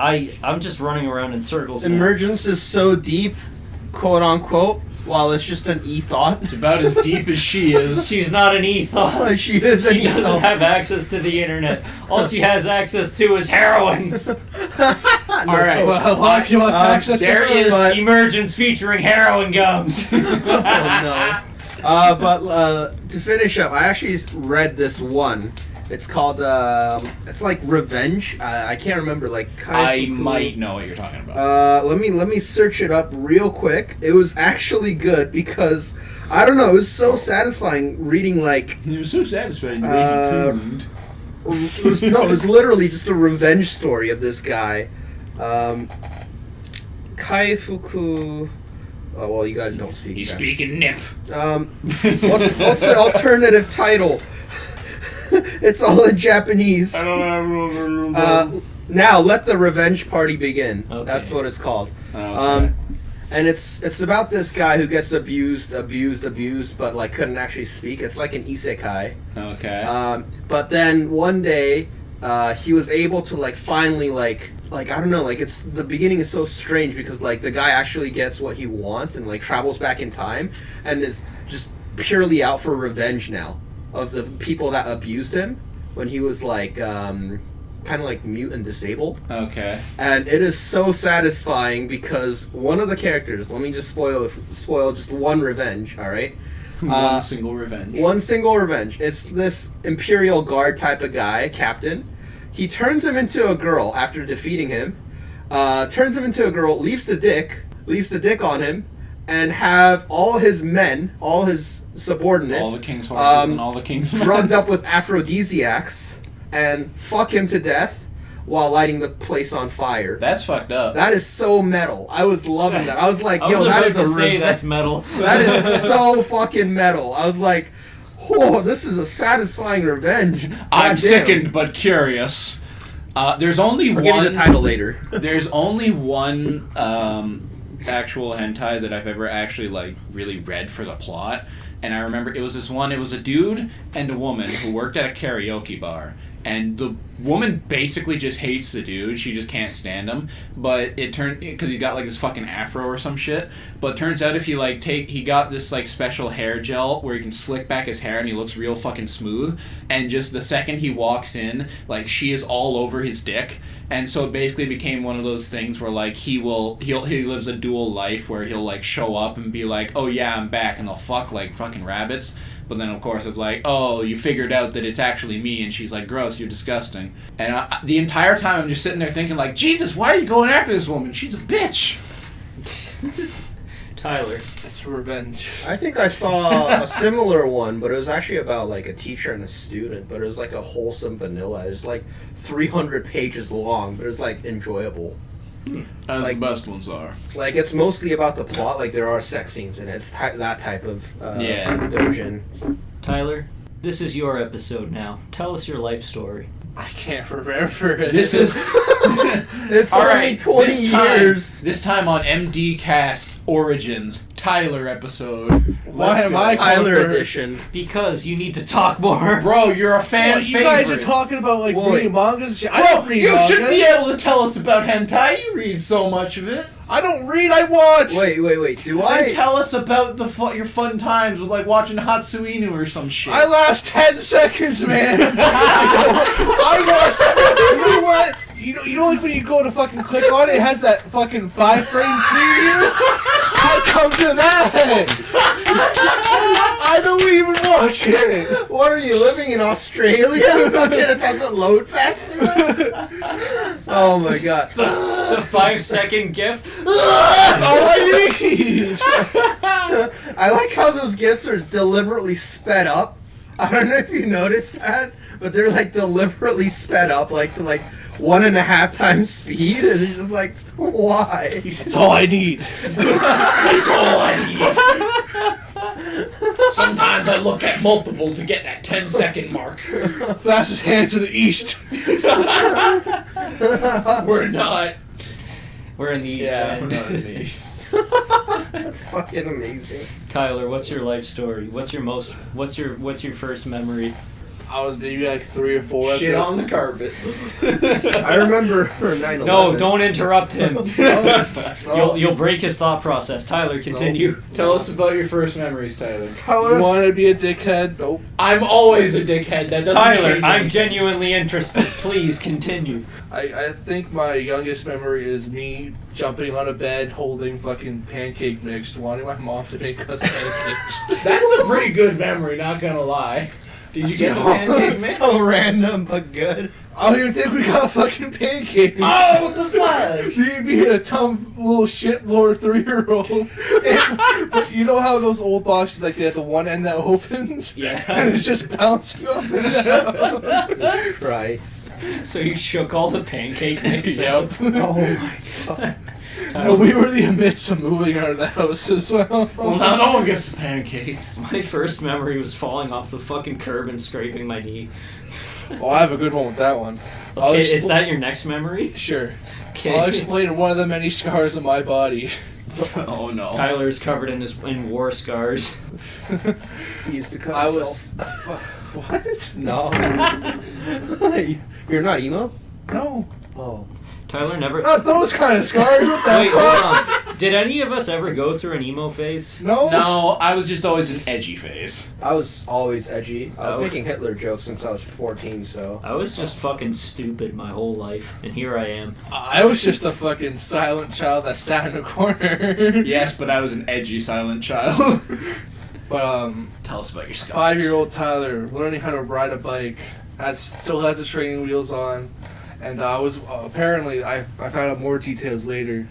I'm just running around in circles now. Emergence is so deep, quote unquote, while it's just an e-thought. It's about as deep as she is. She's not an ethos. She is an She doesn't e-thought. have access to the internet. All she has access to is heroin. All right. Well, a lot of people have access to there it. is- but- Emergence featuring heroin gums. Oh, no. But to finish up, I actually read this one. It's called, it's like Revenge. I can't remember, like I Kaifuku. might know what you're talking about. Let me search it up real quick. It was actually good because I don't know. It was so satisfying reading like. It was so satisfying. It was literally just a revenge story of this guy, Kaifuku. Oh well, you guys don't speak. He's Japanese. speaking nip. What's the alternative title? It's all in Japanese. I don't know. Now let the revenge party begin. Okay. That's what it's called. Okay. And it's about this guy who gets abused, but like couldn't actually speak. It's like an isekai. Okay. But then one day, he was able to like finally like I don't know, like it's the beginning is so strange because like the guy actually gets what he wants and like travels back in time and is just purely out for revenge now of the people that abused him when he was like kind of like mute and disabled. Okay. And it is so satisfying because one of the characters, let me just spoil just one revenge, all right? One single revenge. One single revenge. It's this Imperial Guard type of guy, captain. He turns him into a girl after defeating him. Turns him into a girl, leaves the dick on him, and have all his men, all his subordinates, All the king's horses and all the king's men. drugged up with aphrodisiacs, and fuck him to death while lighting the place on fire. That's fucked up. That is so metal. I was loving that. I was like, I yo, was that about is to a say revenge. that's metal. That is so fucking metal. I was like, oh, this is a satisfying revenge. I'm Goddamn. sickened but curious. There's only I'll give you one. the title later. There's only one actual hentai that I've ever actually like really read for the plot, and I remember it was this one. It was a dude and a woman who worked at a karaoke bar. And the woman basically just hates the dude. She just can't stand him. But it turned because he got like this fucking afro or some shit. But it turns out if you like he got this like special hair gel where he can slick back his hair and he looks real fucking smooth. And just the second he walks in, like she is all over his dick. And so it basically became one of those things where like he lives a dual life where he'll like show up and be like, oh yeah, I'm back, and they'll fuck like fucking rabbits. But then, of course, it's like, oh, you figured out that it's actually me. And she's like, gross, you're disgusting. And the entire time, I'm just sitting there thinking, like, Jesus, why are you going after this woman? She's a bitch. Tyler. It's revenge. I think I saw a similar one, but it was actually about like a teacher and a student. But it was like a wholesome vanilla. It was like 300 pages long, but it was like enjoyable. As Like- the best ones are. Like it's mostly about the plot. Like there are sex scenes in it. It's that type of Yeah. doujin. Tyler, this is your episode now. Tell us your life story. I can't remember it. This is... It's All only right, 20 this time on MD Cast Origins, Tyler episode. Why Let's am go. I Tyler going first? edition. Because you need to talk more. Bro, you're a fan Well, you favorite. guys are talking about like Wait. reading mangas and shit. I Bro, don't read you mangas. should be able to tell us about hentai. You read so much of it. I don't read, I watch. Wait. Do And I? tell us about your fun times with like watching Hatsuinu or some shit. I last 10 seconds, man. I watched. You know what? You know like when you go to fucking click on it, it has that fucking 5-frame preview. I come to that. I don't even watch it. What are you living in Australia? It doesn't load fast enough? Oh my god. The 5-second gif. That's all I need. I like how those gifs are deliberately sped up. I don't know if you noticed that, but they're like deliberately sped up, like to like 1.5 times speed, and it's just like, why? That's all I need. That's all I need. Sometimes I look at multiple to get that 10-second mark. Fastest hand to the east. We're not. We're in the East Yeah, End. we're not in the East. That's fucking amazing. Tyler, what's your life story? What's your first memory? I was maybe like 3 or 4. Shit on the carpet. I remember 9/11. No, don't interrupt him. No. You'll break his thought process. Tyler, continue. Tell us about your first memories, Tyler. Tell You us. want to be a dickhead? Nope. I'm always a dickhead. That doesn't Tyler, change I'm anything. genuinely interested. Please continue. I think my youngest memory is me jumping on a bed holding fucking pancake mix, wanting my mom to make us pancakes. That's a pretty good memory, not gonna lie. Did you get the pancake mix? So random but good. I don't even think we got fucking pancakes. Oh, what the fuck? Me being a dumb little shitlord 3-year-old. But you know how those old boxes, like, they have the one end that opens? Yeah. And it's just bouncing up and down. Christ. So you shook all the pancake mix out. Oh my god. No, we were in the midst of moving out of the house as well. Well, now no one gets the pancakes. My first memory was falling off the fucking curb and scraping my knee. Oh, I have a good one with that one. I'll Okay, expl- is that your next memory? Sure. Okay. I'll explain one of the many scars on my body. Oh no. Tyler's covered in war scars. He used to cut I himself. was... What? No. You're not emo? No. Oh. Tyler never. Not those kind of scars. What the Wait, fuck? hold on. Did any of us ever go through an emo phase? No. No, I was just always an edgy phase. I was always edgy. I was Oh. making Hitler jokes since I was 14, so. I was just fucking stupid my whole life, and here I am. I was just a fucking silent child that sat in a corner. Yes, but I was an edgy silent child. But Tell us about your scars. 5-year-old Tyler learning how to ride a bike, still has the training wheels on, and I was apparently I found out more details later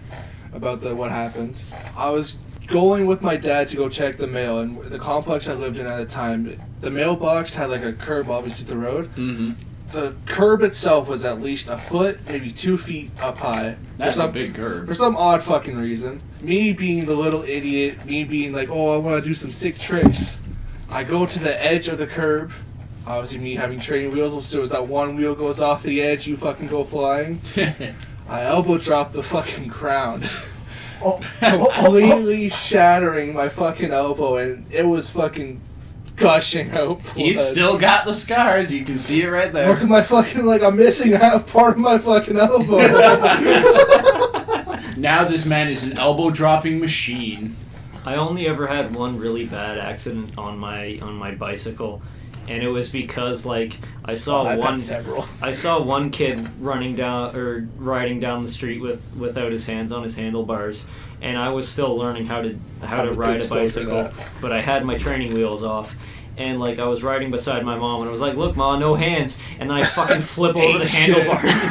about what happened. I was going with my dad to go check the mail, and the complex I lived in at the time, the mailbox had like a curb obviously to the road. Mm-hmm. The curb itself was at least a foot, maybe 2 feet up high. That's For a some- big curve. For some odd fucking reason. Me being the little idiot, me being like, oh, I want to do some sick tricks. I go to the edge of the curb. Obviously, me having training wheels, so as that one wheel goes off the edge, you fucking go flying. I elbow drop the fucking crown. Completely shattering my fucking elbow, and it was fucking gushing out blood. He's still got the scars. You can see it right there. Look at my fucking, like, I'm missing half part of my fucking elbow. Now this man is an elbow dropping machine. I only ever had one really bad accident on my bicycle, and it was because like I saw I've one had several. I saw one kid riding down the street without his hands on his handlebars, and I was still learning how to Have a ride good a story for bicycle, that. but I had my training wheels off. And like I was riding beside my mom, and I was like, "Look, Ma, no hands!" And then I fucking flip over the handlebars.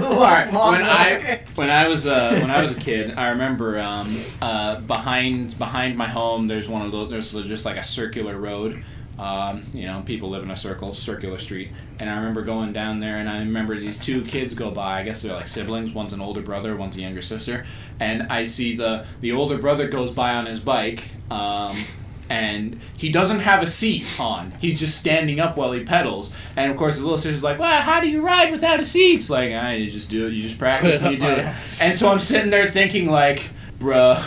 Alright, when I was a kid, I remember behind my home there's one of those, there's just like a circular road. People live in a circular street, and I remember going down there, and I remember these two kids go by. I guess they're like siblings. One's an older brother, one's a younger sister, and I see the older brother goes by on his bike. And he doesn't have a seat on. He's just standing up while he pedals. And of course, his little sister's like, "Well, how do you ride without a seat?" It's like, you just do it. You just practice and you do it. And so I'm sitting there thinking, like, bruh,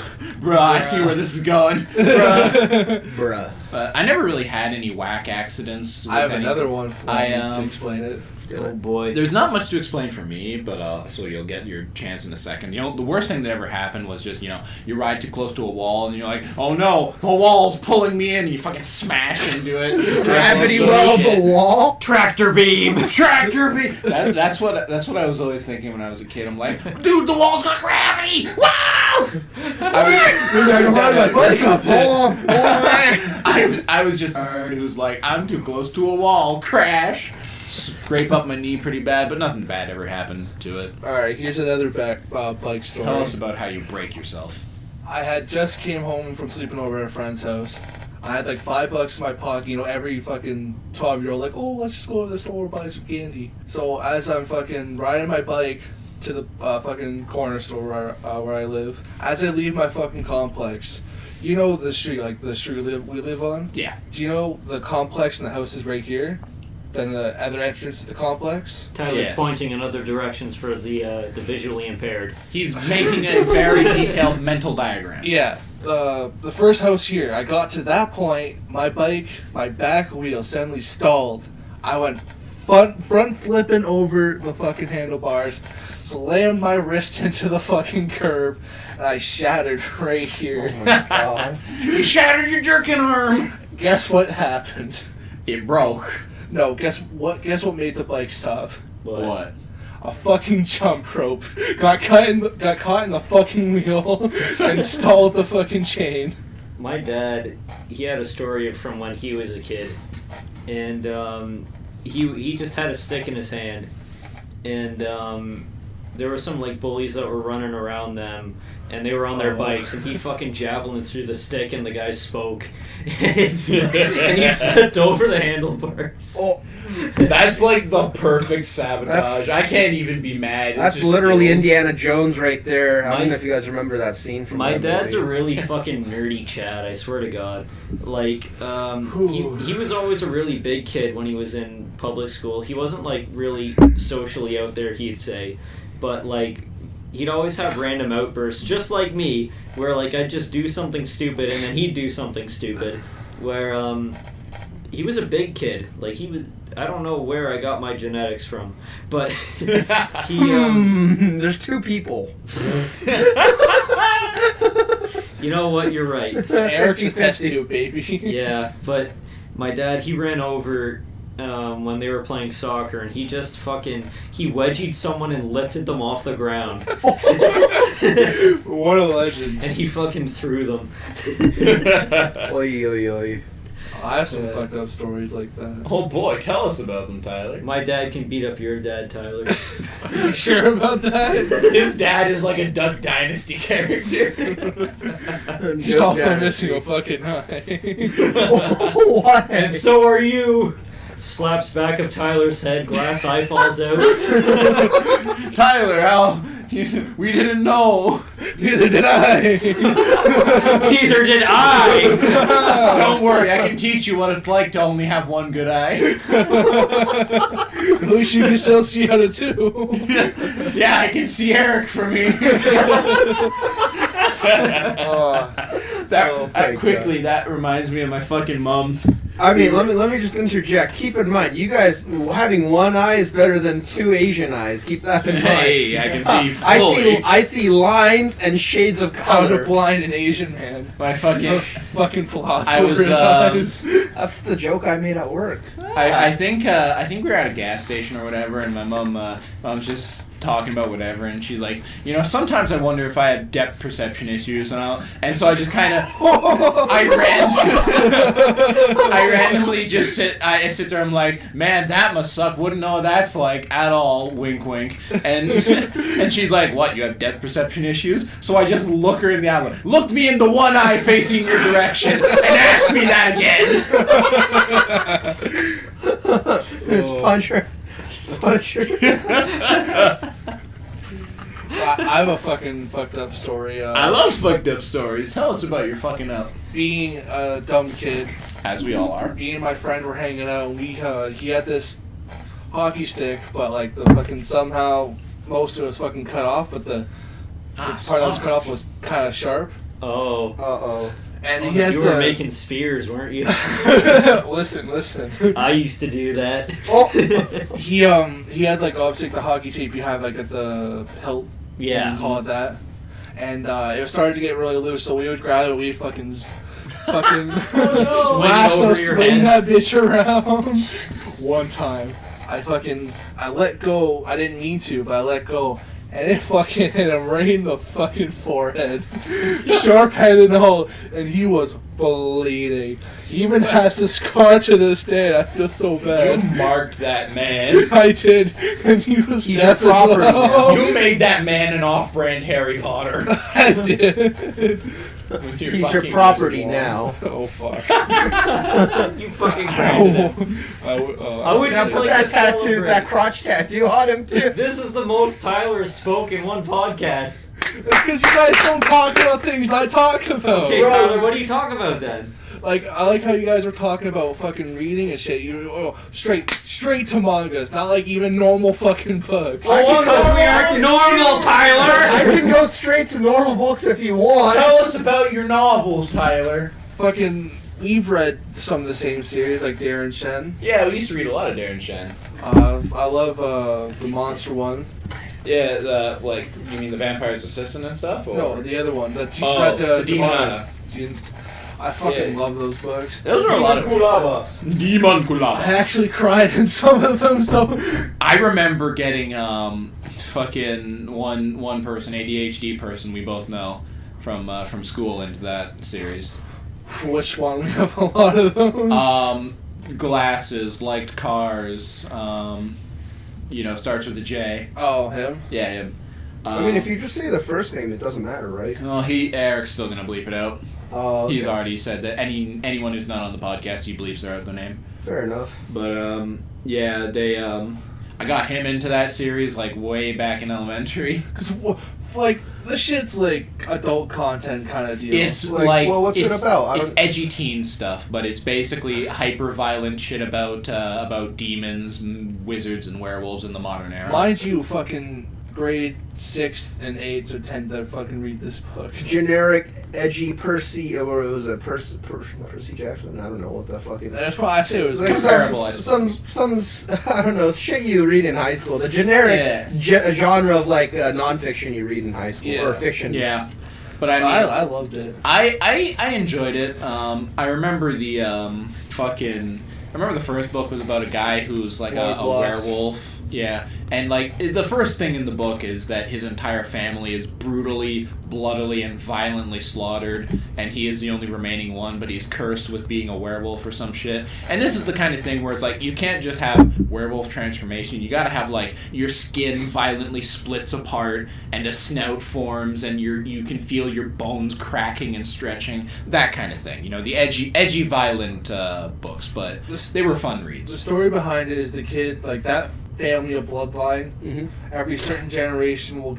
I see where this is going, Bruh. But I never really had any whack accidents. With I have anything. another one for you to explain it. Oh boy. There's not much to explain for me, but so you'll get your chance in a second. The worst thing that ever happened was just, you ride too close to a wall and you're like, oh no, the wall's pulling me in, and you fucking smash into it. Gravity well the wall? Tractor beam. Tractor beam. That's what I was always thinking when I was a kid. I'm like, dude, the wall's got gravity. Wow! I was just who was like, I'm too close to a wall. Crash. scrape up my knee pretty bad, but nothing bad ever happened to it. Alright, here's another bike story. Tell us about how you break yourself. I had just came home from sleeping over at a friend's house. I had like $5 in my pocket, you know, every fucking 12-year-old like, oh, let's just go to the store, buy some candy. So as I'm fucking riding my bike to the fucking corner store where I live, as I leave my fucking complex, you know the street, like the street we live on? Yeah. Do you know the complex and the house is right here? Then the other entrance to the complex? Tyler's Yes. pointing in other directions for the visually impaired. He's making a very detailed mental diagram. Yeah. The first house here, I got to that point, my bike, my back wheel suddenly stalled. I went front flipping over the fucking handlebars, slammed my wrist into the fucking curb, and I shattered right here. Oh my god. You shattered your jerkin arm! Guess what happened? It broke. No, guess what made the bike stop? What? A fucking jump rope. Got caught in the fucking wheel and stalled the fucking chain. My dad, he had a story from when he was a kid, and he just had a stick in his hand, and there were some like bullies that were running around them, and they were on their bikes, and he fucking javelined through the stick, and the guy spoke, and he flipped over the handlebars. Oh, That's like the perfect sabotage. That's- I can't even be mad. It's that's just literally skills. Indiana Jones right there. I My- don't know if you guys remember that scene from My that dad's a movie. really fucking nerdy Chad, I swear to God. Like, he was always a really big kid when he was in public school. He wasn't, like, really socially out there, he'd say. But, like, he'd always have random outbursts, just like me, where, like, I'd just do something stupid and then he'd do something stupid. Where, he was a big kid. Like, he was... I don't know where I got my genetics from, but he, There's two people. you know what, you're right. Eric's a test 50-50. tube, baby. Yeah, but my dad, he ran over when they were playing soccer, and he just he wedgied someone and lifted them off the ground. What a legend. And he fucking threw them. Oi, oi, oi. I have some fucked up stories like that. Oh boy, tell us about them, Tyler. My dad can beat up your dad, Tyler. Are you sure about that? His dad is like a Duck Dynasty character. He's also missing a fucking eye. What? And so are you! Slaps back of Tyler's head, glass eye falls out. Tyler, how? We didn't know. Neither did I. Neither did I! Don't worry, I can teach you what it's like to only have one good eye. At least you can still see out of two. Yeah, I can see Eric from here. Quickly, that reminds me of my fucking mom. I mean, let me just interject. Keep in mind, you guys having one eye is better than two Asian eyes. Keep that in mind. Hey, I can see fully. I see lines and shades of How to color. blind an Asian man. My fucking. Fucking philosopher. I was, his eyes. That's the joke I made at work. I think we were at a gas station or whatever, and my mom's just talking about whatever, and she's like, you know, sometimes I wonder if I have depth perception issues, and so I just kind of I randomly just sit there. I'm like, man, that must suck. Wouldn't know what that's like at all. Wink, wink. And and she's like, what? You have depth perception issues? So I just look her in the eye. Like, look me in the one eye facing your direction and ask me that again. Just punch her. Just punch her. I have a fucking fucked up story. I love fucked up stories. Tell us about your fucking up. Being a dumb kid, As we all are. me and my friend were hanging out, and he had this hockey stick, but like the fucking somehow most of it was fucking cut off, but the part that was cut off was kind of sharp. Oh. Uh-oh. And he has You the were making spears, weren't you? listen. I used to do that. Oh. He had like obviously the hockey tape you have like at the hilt. Yeah. You call it that. And it started to get really loose, so we would grab it, we'd fucking Swing lasso, over your swing head. that bitch around. One time, I let go. I didn't mean to, but I let go, and it fucking hit him right in the fucking forehead. Sharp head and all, and he was bleeding. He even has the scar to this day, and I feel so You bad. marked that man. I did, and he was He's deaf your as property well. now. You made that man an off-brand Harry Potter. I did. With your He's your fucking property wizard now. Oh fuck. You fucking branded him. I would Now just put like that to tattoo, celebrate. that crotch tattoo on him too. This is the most Tyler has spoke in one podcast. It's because you guys don't talk about things I talk about. Okay, Tyler, what do you talk about then? Like, I like how you guys were talking about fucking reading and shit. You straight to mangas, not like even normal fucking books. Well, because we are Normal, Tyler! I can go straight to normal books if you want. Tell us about your novels, Tyler. Fucking, we've read some of the same series, like Darren Shen. Yeah, we used to read a lot of Darren Shen. I love the monster one. Yeah, like, you mean the Vampire's Assistant and stuff? Or? No, the other one. The Demonata. I fucking Yeah. love those books. Those are a lot of Kulabas. Demon I Kulaba. actually cried in some of them, so... I remember getting fucking one person, ADHD person we both know from school into that series. Which one? We have a lot of those. Glasses, liked cars. Starts with a J. Oh, him? Yeah, him. I mean, if you just say the first name, it doesn't matter, right? Well, Eric's still gonna bleep it out. Okay. He's already said that anyone who's not on the podcast, he believes their other name. Fair enough. But yeah, they I got him into that series like way back in elementary. Because, like, this shit's like adult content kind of deal. It's Like, like well, what's it it's, about? I It's don't- edgy teen stuff, but it's basically hyper violent shit about demons, wizards, and werewolves in the modern era. Mind you, fucking grade 6 and 8 or 10 that fucking read this book. Generic, edgy Percy, or it was a Percy Jackson? I don't know what the fucking... That's why I say it was Like Comparable, I some, I don't know, shit you read in high school. The generic genre of like nonfiction you read in high school, Yeah. or fiction. Yeah, but I mean, I loved it. I enjoyed it. I remember the I remember the first book was about a guy who's like a Gloss. werewolf. Yeah, and like the first thing in the book is that his entire family is brutally, bloodily, and violently slaughtered, and he is the only remaining one, but he's cursed with being a werewolf or some shit. And this is the kind of thing where it's like you can't just have werewolf transformation. You gotta have like your skin violently splits apart and a snout forms, and you can feel your bones cracking and stretching. That kind of thing. You know, the edgy, violent books, but they were fun The reads. story behind it is the kid, like that family of bloodline, Mm-hmm. every certain generation will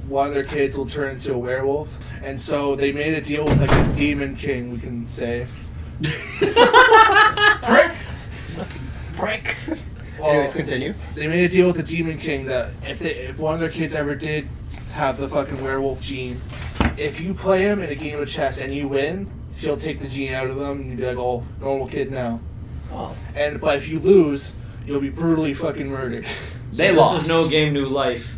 one of their kids will turn into a werewolf, and so they made a deal with like a demon king, we can say. Prick. Well, Anyways, continue. they made a deal with the demon king that if one of their kids ever did have the fucking werewolf gene, if you play him in a game of chess and you win, he'll take the gene out of them and you'd be like, oh, normal kid now. Oh. But if you lose, you'll be brutally fucking murdered. They This lost. is no game, new life.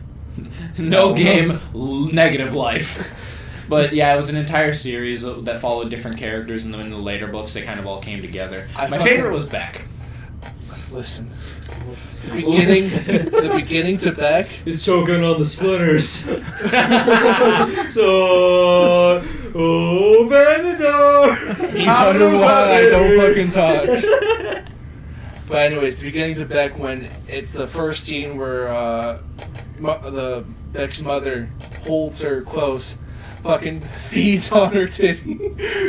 No game, negative life. But yeah, it was an entire series that followed different characters, and then in the later books, they kind of all came together. My fucking- favorite was Beck. Listen. The beginning to Beck. He's choking on the splinters. So, open the door. You wonder why I don't fucking talk. But anyways, the beginning to Beck when it's the first scene where the Beck's mother holds her close, fucking feeds on her titty,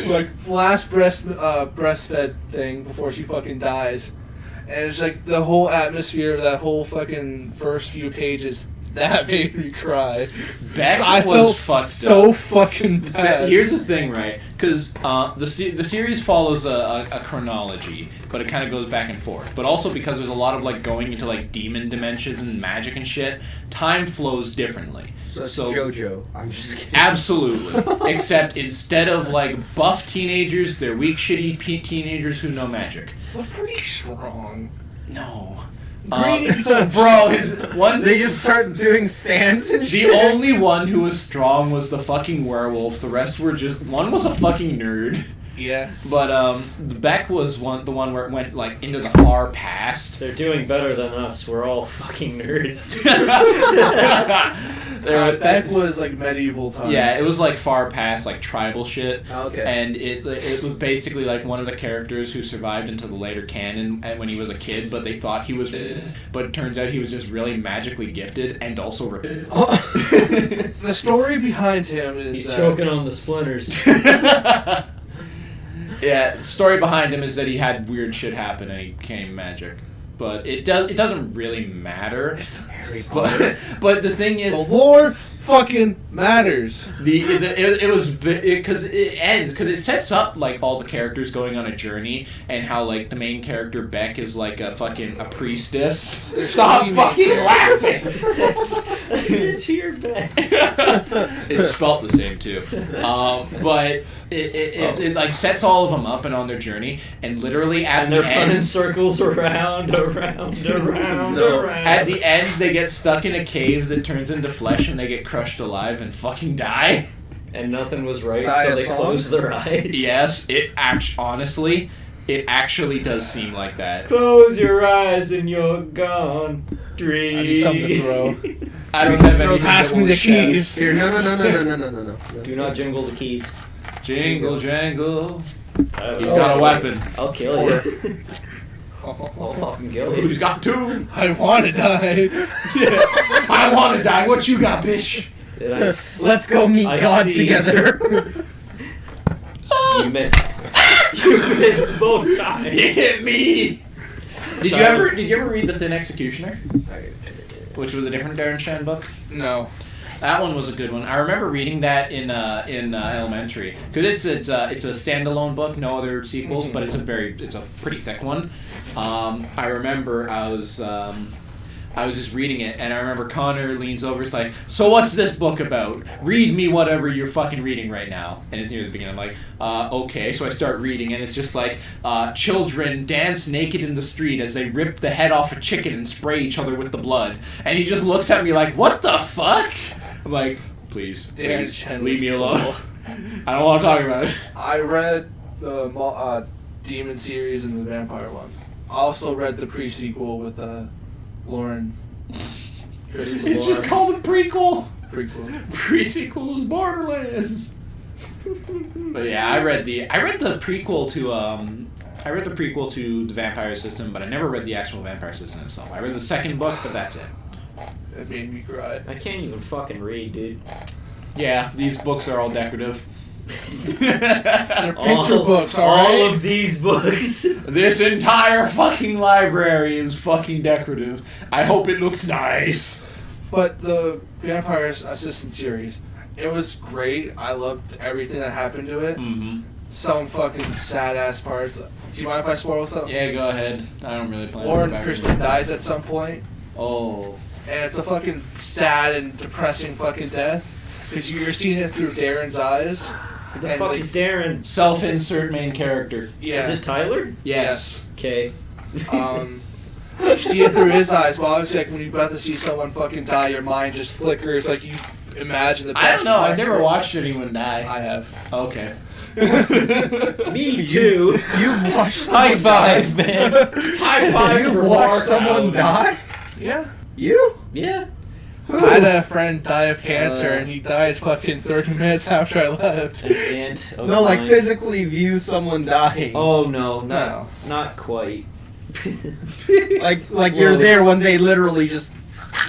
like last breastfed thing before she fucking dies, and it's like the whole atmosphere of that whole fucking first few pages. That made me cry. Beck I was felt fucked so up. fucking bad. Here's the thing, right? Because the series follows a chronology, but it kind of goes back and forth. But also because there's a lot of like going into like demon dimensions and magic and shit, time flows differently. So it's JoJo. I'm just kidding. Absolutely. Except instead of like buff teenagers, they're weak, shitty teenagers who know magic. They're pretty strong. No. Grady- Bro, his one. They just start doing stands and The shit. only one who was strong was the fucking werewolf. The rest were just one was a fucking nerd. Yeah. But Beck was the one where it went like into the far past. They're doing better than us. We're all fucking nerds. Beck was like medieval time. Yeah, it was like far past like tribal shit. Okay. And it was basically like one of the characters who survived into the later canon and when he was a kid, but they thought he was, but it turns out he was just really magically gifted and also. The story behind him is He's choking on the splinters. Yeah, the story behind him is that he had weird shit happen and he became magic. But it doesn't really matter. But the thing is, the lore fucking matters. Because it sets up like all the characters going on a journey and how like the main character Beck is like a priestess. Stop fucking laughing. I just hear Beck. It's spelt the same too, but it like sets all of them up and on their journey, and literally at And the they're running end, circles around. at the end they get stuck in a cave that turns into flesh and they get crushed alive and fucking die. And nothing was right, Sigh so of they song. closed their eyes. Yes, honestly, it actually does seem like that. Close your eyes and you're gone. Dream. I need something to throw. I don't have anything. Pass that me won't the shed. keys. Here, no. Do not jingle the keys. Jingle jangle. He's He's got a weapon. I'll kill you. I'll fucking kill you. Who's got two? I want to die. I want to die. What you got, bitch? Did I s- Let's go meet I God see. together. You missed. You missed both You times. hit me. Did you ever read The Thin Executioner? Which was a different Darren Shan book. No. That one was a good one. I remember reading that in elementary because it's a standalone book, no other sequels, but it's a pretty thick one. I remember I was just reading it, and I remember Connor leans over, it's like, "So what's this book about? Read me whatever you're fucking reading right now." And it's near the beginning. I'm like, "Okay." So I start reading, and it's just like, children dance naked in the street as they rip the head off a chicken and spray each other with the blood. And he just looks at me like, "What the fuck?" I'm like, "Please, Darren please, Shan leave was me alone. cool. I don't want to talk about it." I read the Demon series and the Vampire one. I also read the pre-sequel with Lauren. It's just called a prequel. Prequel. Pre-sequel is Borderlands. But yeah, I read the prequel to the Vampire System, but I never read the actual Vampire System itself. I read the second book, but that's it. That made me cry. I can't even fucking read, dude. Yeah, these books are all decorative. They're picture books, alright? All of these books. This entire fucking library is fucking decorative. I hope it looks nice. But the Vampire Assistant series, it was great. I loved everything that happened to it. Mm-hmm. Some fucking sad ass parts. Do you mind if I spoil something? Yeah, go ahead. I don't really plan. Lauren to go back Crispin and- dies at some point, Oh. and it's a fucking sad and depressing fucking death. Because you're seeing it through Darren's eyes. What the And, fuck like, is Darren? Self-insert main character. Yeah. Is it Tyler? Yes. Okay. You see it through his eyes. Well, obviously, like, when you're about to see someone fucking die, your mind just flickers. Like, you imagine the best I don't know. I've never possible. watched anyone die. I have. Okay. Me too. You've watched High someone die? five, man. High five You've for watched Mark someone Allen. die? Yeah. You? Yeah. I had a friend die of cancer, and he died fucking 30 minutes after I left. An aunt of No, like mine- physically view someone dying. Oh no, No. not quite. Like you're there when they literally just.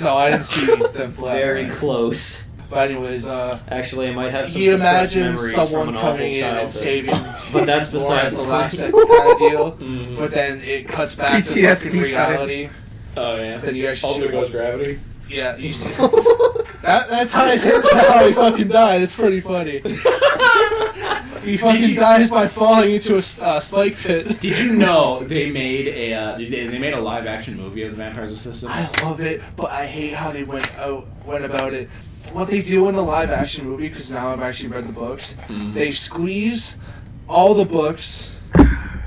No, I didn't see them flat. Very close. But anyways, Actually, I might have some he suppressed imagines memories from someone an awful coming in and childhood. saving But that's Lauren beside at the the last point. second kind of deal. Mhm. But then it cuts back to PTSD fucking reality. Oh yeah. Then you actually Oh, there goes gravity. Yeah, you see. That ties into how he fucking died. It's pretty funny. He fucking dies by falling into a spike pit. Did you know they made a live action movie of the Vampire's Assistant? I love it, but I hate how they went about it. What they do in the live action movie, because now I've actually read the books, Mhm. they squeeze all the books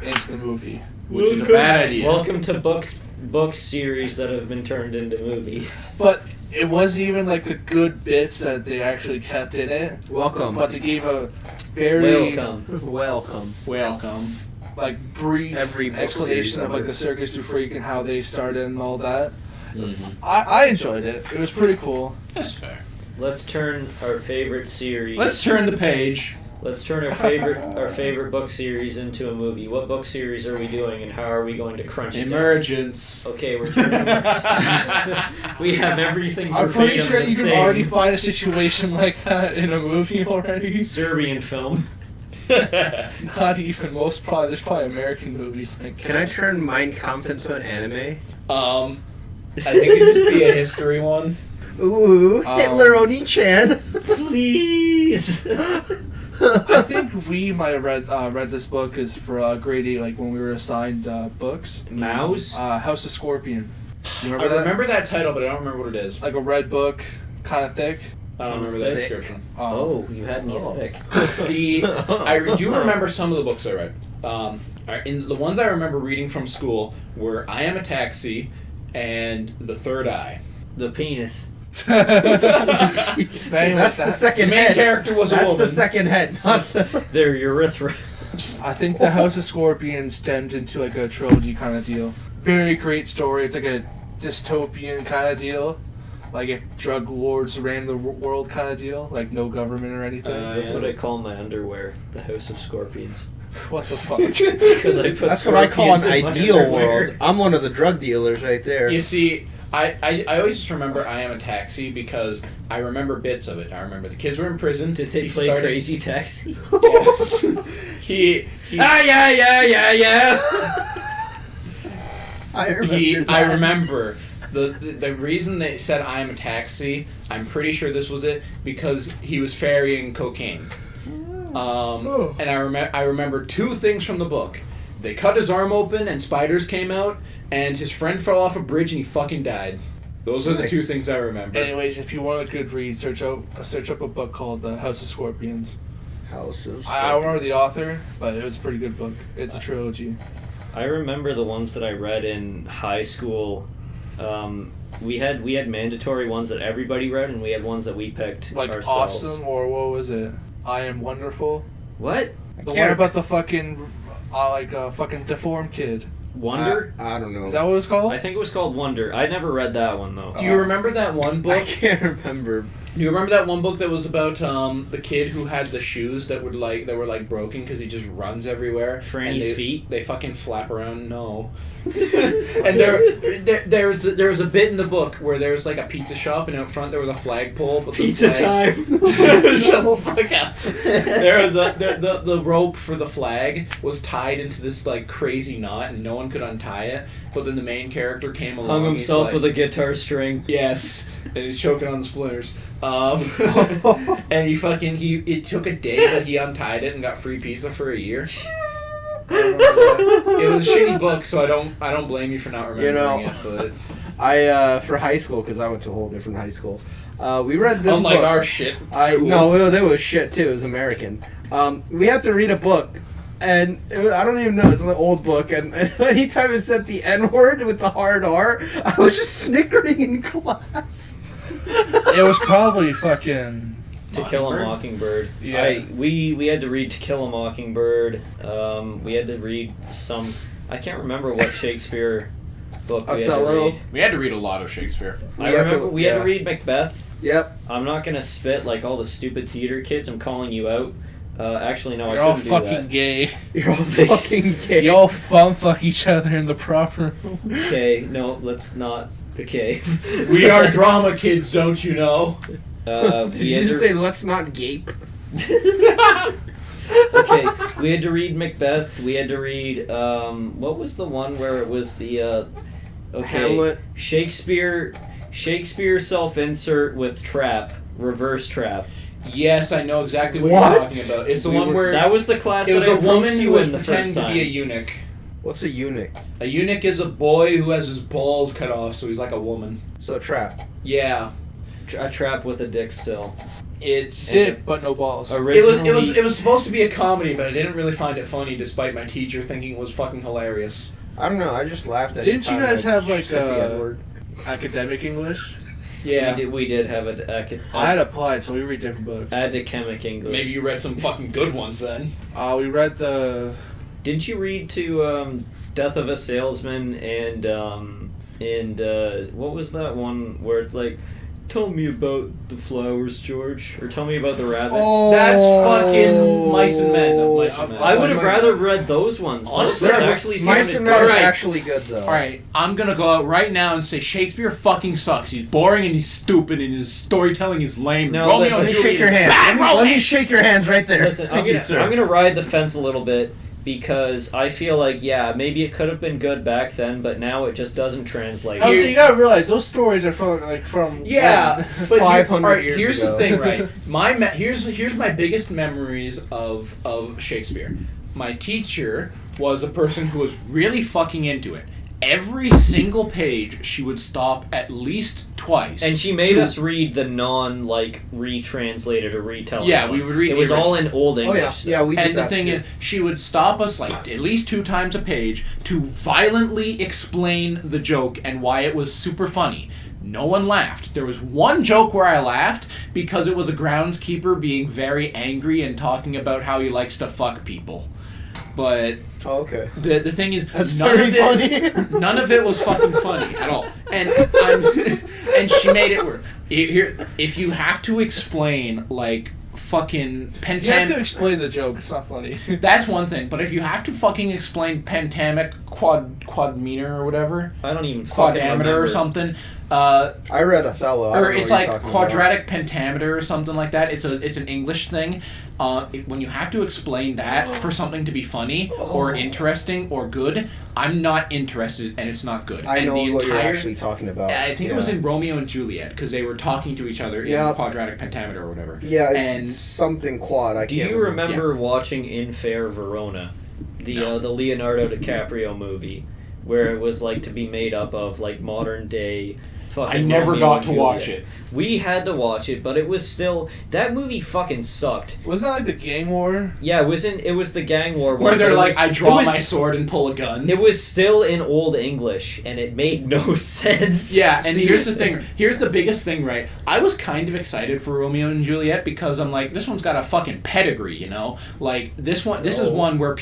into the movie. Which is a bad idea. Welcome to book series that have been turned into movies. But it wasn't even like the good bits that they actually kept in it. Welcome. But they gave a very Welcome. Welcome. like brief Every book explanation series of like ever. the Circus du Freak and how they started and all that. Mm-hmm. I enjoyed it. It was pretty cool. That's fair. Let's turn our favorite series. Let's turn the page. Let's turn our favorite book series into a movie. What book series are we doing, and how are we going to crunch it down? Emergence. Okay, we're turning. We have everything. I'm pretty verbatim sure the you can same. already find a situation like that in a movie already. Serbian film. Not even. There's probably American movies like that. Can I turn Mein Kampf into an anime? I think it'd just be a history one. Ooh, Hitler Oni-chan. Please. I think we might have read this book is for grade 8, like when we were assigned books. Mouse. House of Scorpion. You I remember that? remember that title, but I don't remember what it is. Like a red book, kind of thick. I don't remember that Thick. description. Oh, you had me Oh. thick. I do remember some of the books I read. In the ones I remember reading from school were I Am a Taxi and The Third Eye. The penis. That's the second The main head. character was a That's woman. the second head, not the... Their urethra. I think the House of Scorpion stemmed into like a trilogy kind of deal. Very great story. It's like a dystopian kind of deal. Like if drug lords ran the world kind of deal. Like no government or anything. That's Yeah. what I call my underwear. The House of Scorpions. What the fuck? Because I put. That's what I call an scorpions in my ideal underwear. world. I'm one of the drug dealers right there. You see, I always just remember I Am a Taxi because I remember bits of it. I remember the kids were in prison. Did they He play started- Crazy Taxi? Yes. he Yeah. I remember I remember the reason they said I Am a Taxi. I'm pretty sure this was it because he was ferrying cocaine. And I remember two things from the book. They cut his arm open and spiders came out, and his friend fell off a bridge and he fucking died. Those are the two Nice. things I remember. Anyways, if you want a good read, search up a book called The House of Scorpions. House of I don't remember the author, but it was a pretty good book. It's a trilogy. I remember the ones that I read in high school. We had mandatory ones that everybody read, and we had ones that we picked Like ourselves. Awesome, or what was it? I Am Wonderful. What? The one about the fucking fucking deformed kid. Wonder? I don't know. Is that what it's called? I think it was called Wonder. I never read that one though. Do you remember that one I book? can't remember. Do you remember that one book that was about the kid who had the shoes that were like broken because he just runs everywhere? Franny's and they, feet? They fucking flap around. No. And there was a bit in the book where there was like a pizza shop and out front there was a flagpole. But the Pizza flag- time. Shut the fuck up. There was the rope for the flag was tied into this like crazy knot and no one could untie it. But then the main character came along. Hung he's himself like- with a guitar string. Yes, and he's choking on the splinters. And it took a day, but he untied it and got free pizza for a year. It was a shitty book, so I don't blame you for not remembering it. But I for high school, because I went to a whole different high school. We read this unlike book. our shit, school. No, that was shit too. It was American. We had to read a book, and I don't even know. It's an old book, and anytime it said the N word with the hard R, I was just snickering in class. It was probably fucking. To Kill a Mockingbird. Yeah. We had to read To Kill a Mockingbird. We had to read some. I can't remember what Shakespeare book we had to Othello. read. We had to read a lot of Shakespeare. I had remember to- we had yeah. to read Macbeth. Yep. I'm not gonna spit like all the stupid theater kids. I'm calling you out. Actually, no, You're I all shouldn't do fucking gay. You're all fucking gay. You all bumfuck each other in the proper room. that. Okay, no, let's not. Okay. We are drama kids, don't you know? Did we you had just to- say let's not gape? Okay, we had to read Macbeth. We had to read what was the one where it was the Hamlet. Shakespeare self-insert with trap, reverse trap. Yes, I know exactly what, What? you're talking about. It's the one where That was the class it was that I a woman approached who you was in the pretending first to be a time. eunuch. What's a eunuch? A eunuch is a boy who has his balls cut off, so he's like a woman. So a trap. Yeah, A trap with a dick still. it's. Dick, but no balls. Originally, It was supposed to be a comedy, but I didn't really find it funny, despite my teacher thinking it was fucking hilarious. I don't know. I just laughed at. Didn't you guys have, like, said the N-word. Academic English. Yeah, we did have I had applied, so we read different books. academic English. maybe you read some fucking good ones then. We read the. Didn't you read to Death of a Salesman and what was that one where it's like Tell me about the flowers, George, or tell me about the rabbits. That's fucking Mice and Men of Mice and Men. I would have rather read those ones. Honestly, Those they're- actually Mice sounded and Men is Alright. actually good though. Alright, I'm gonna go out right now and say Shakespeare fucking sucks. He's boring and he's stupid and his storytelling is lame. No, Romeo listen, and Let me Juliet shake your is hands. bad Let me romance. shake your hands right there. Listen, Thank you, sir. I'm gonna ride the fence a little bit because I feel like maybe it could have been good back then, but now it just doesn't translate. Oh, so you gotta realize those stories are from Yeah, but 500 alright, years here's ago. the thing, right? Here's my biggest memories of Shakespeare. My teacher was a person who was really fucking into it. Every single page, she would stop at least twice. And she made us read the retranslated or retelling. Yeah, one. we would read It the was all original. in Old Oh English. yeah, we did And the that thing too. is, she would stop us like at least 2 times a page to violently explain the joke and why it was super funny. No one laughed. There was one joke where I laughed because it was a groundskeeper being very angry and talking about how he likes to fuck people. But Oh, okay. the thing is, That's none very of it, funny. none of it was fucking funny at all. And and she made it work. Here, if you have to explain like fucking You have to pentam, explain the joke. It's not funny. that's one thing. But if you have to fucking explain pentamic quadmeter or whatever, I don't even fucking quadrameter remember. or something, I read Othello. I or don't know it's what you're like talking quadratic pentameter or something like that. It's an English thing. When you have to explain that for something to be funny or interesting or good, I'm not interested and it's not good. about. I and know the what you're entire- actually talking about. I think it was Yeah. in Romeo and Juliet because they were talking to each other Yeah. in quadratic pentameter or whatever. Yeah, it's and something quad. I Do can't you remember watching In Fair Verona, No. the Leonardo DiCaprio movie, where it was like to be made up of like modern day. I never got to watch it. We had to watch it, but it was still that movie fucking sucked. Wasn't that like the gang war? Yeah, it was the gang war Where one, they're but it like, was- I draw it was- my sword and pull a gun. It was still in Old English, and it made no sense. Yeah, and See- here's the thing. Here's the biggest thing, right? I was kind of excited for Romeo and Juliet because I'm like, this one's got a fucking pedigree, you know? Like, this is Oh. one where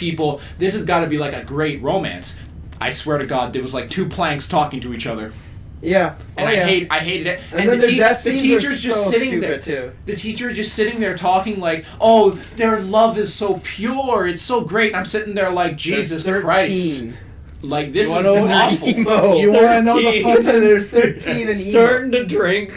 this has got to be like a great romance. I swear to God, there was like 2 planks talking to each other. Yeah. And oh, I yeah. hated it. And then their death the scenes teacher's are just so sitting there. stupid too. The teacher is just sitting there talking like, "Oh, their love is so pure, it's so great." And I'm sitting there like, Jesus They're Christ, 13. like this You is wanna know awful. Emo. You want to know the 13. fucking? They're 13 and emo. Starting to drink.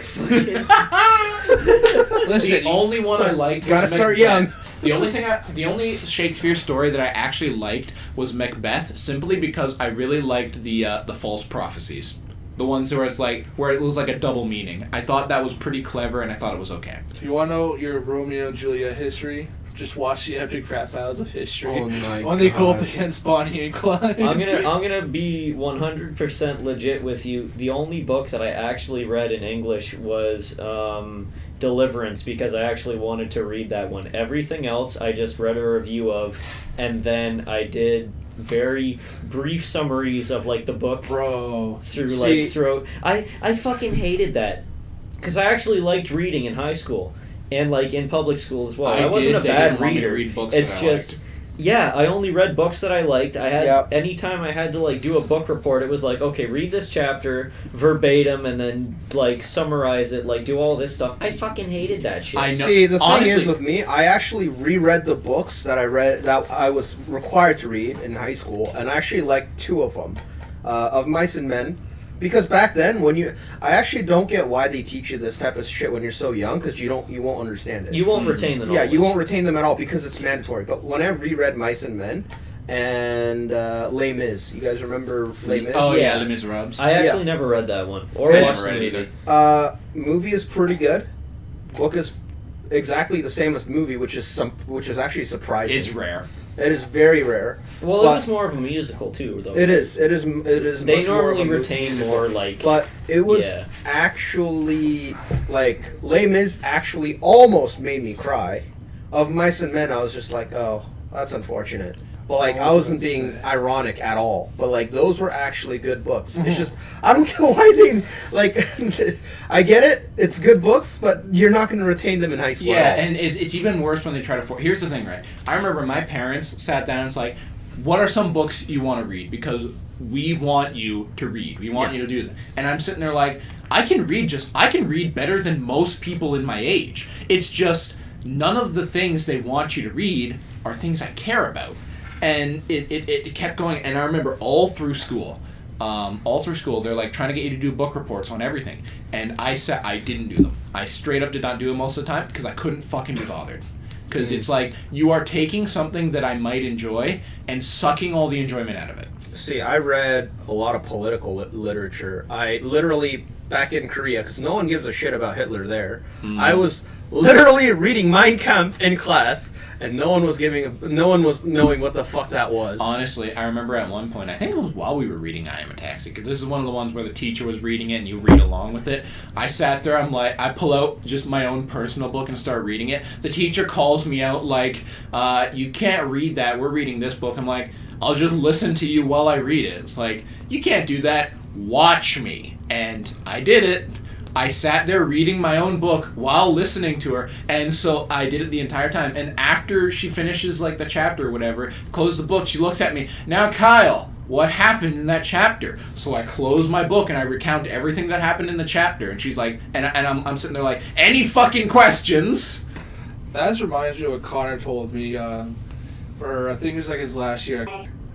Listen, The only one I liked Gotta was start Macbeth. The only Shakespeare story that I actually liked was Macbeth, simply because I really liked the false prophecies, the ones where it was like a double meaning. I thought that was pretty clever, and I thought it was okay. you want to know your Romeo and Juliet history? Just watch the epic rap battles of history. Oh my when they go up God. against Bonnie and Clyde. I'm gonna be 100% legit with you. The only book that I actually read in English was Deliverance because I actually wanted to read that one. Everything else I just read a review of, and then I did very brief summaries of like the book Bro. throughout. I fucking hated that because I actually liked reading in high school and like in public school as well. I wasn't a They bad didn't want me to reader. read books It's that I just liked. yeah, I only read books that I liked. I had Yep. anytime I had to like do a book report, it was like, okay, read this chapter verbatim and then like summarize it, like do all this stuff. I fucking hated that shit. I know. See, the thing Honestly- is with me, I actually reread the books that I was required to read in high school, and I actually liked 2 of them, of Mice and Men, because back then I actually don't get why they teach you this type of shit when you're so young, because you won't understand it. You won't retain the Yeah, knowledge. you won't retain them at all because it's mandatory. But when I reread Mice and Men and Les Mis, you guys remember Les Mis? Oh yeah, Yeah. Les Miserables. I actually never read that one or It's- watched the Never read movie. it Movie is pretty good. Book is exactly the same as the movie, which is actually surprising. It's rare. It is very rare. Well, But- it was more of a musical too, though. It is. They They much more of normally a movie retain musical. more like. But it was Yeah. actually like Les Mis actually almost made me cry. Of Mice and Men, I was just like, oh, that's unfortunate. But like, I wasn't being ironic at all. But like, those were actually good books. It's just I don't get why they like. I get it. It's good books, but you're not going to retain them in high school. Yeah, at all. and it's even worse when they try to. Here's the thing, right? I remember my parents sat down and it's like, what are some books you want to read? Because we want you to read. We want you to do that. And I'm sitting there like, I can read better than most people in my age. It's just none of the things they want you to read are things I care about. And it kept going. And I remember all through school, they're like trying to get you to do book reports on everything. And I said I didn't do them. I straight up did not do them most of the time because I couldn't fucking be bothered. Because it's like, you are taking something that I might enjoy and sucking all the enjoyment out of it. See, I read a lot of political literature. I literally, back in Korea, because no one gives a shit about Hitler there, I was literally reading Mein Kampf in class, and no one was knowing what the fuck that was. Honestly, I remember at one point, I think it was while we were reading I Am a Taxi, because this is one of the ones where the teacher was reading it and you read along with it. I sat there, I'm like, I pull out just my own personal book and start reading it. The teacher calls me out like, you can't read that, we're reading this book. I'm like, I'll just listen to you while I read it. It's like, you can't do that, watch me. And I did it. I sat there reading my own book while listening to her, and so I did it the entire time. And after she finishes like the chapter or whatever, closes the book, she looks at me, now Kyle, what happened in that chapter? So I close my book and I recount everything that happened in the chapter, and she's like, and I'm sitting there like, any fucking questions? That just reminds me of what Connor told me for, I think it was like his last year,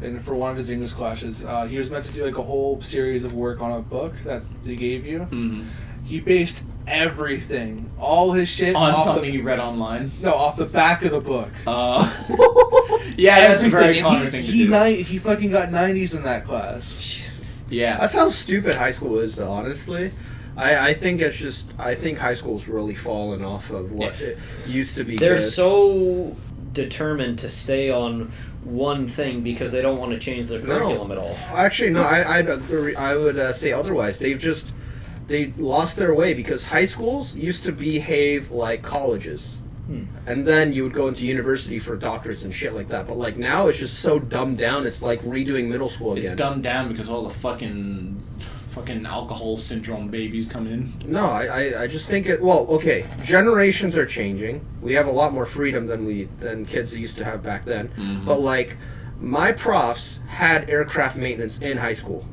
and for one of his English classes. He was meant to do like a whole series of work on a book that they gave you. Mm-hmm. He based everything, all his shit, on something he read online. No, off the back of the book. Yeah, that's a very Connor thing to do. He fucking got 90s in that class. Jesus. Yeah, That's how stupid high school is, though, honestly. I think it's just, I think high school's really fallen off of what it used to be. They're good. so determined to stay on one thing because they don't want to change their curriculum at all. Actually, no, I would say otherwise. They lost their way because high schools used to behave like colleges. And then you would go into university for doctorates and shit like that. But like now it's just so dumbed down, it's like redoing middle school again. It's dumbed down because all the fucking alcohol syndrome babies come in. No, I just think okay, generations are changing. We have a lot more freedom than kids used to have back then. Mm-hmm. But like, my profs had aircraft maintenance in high school.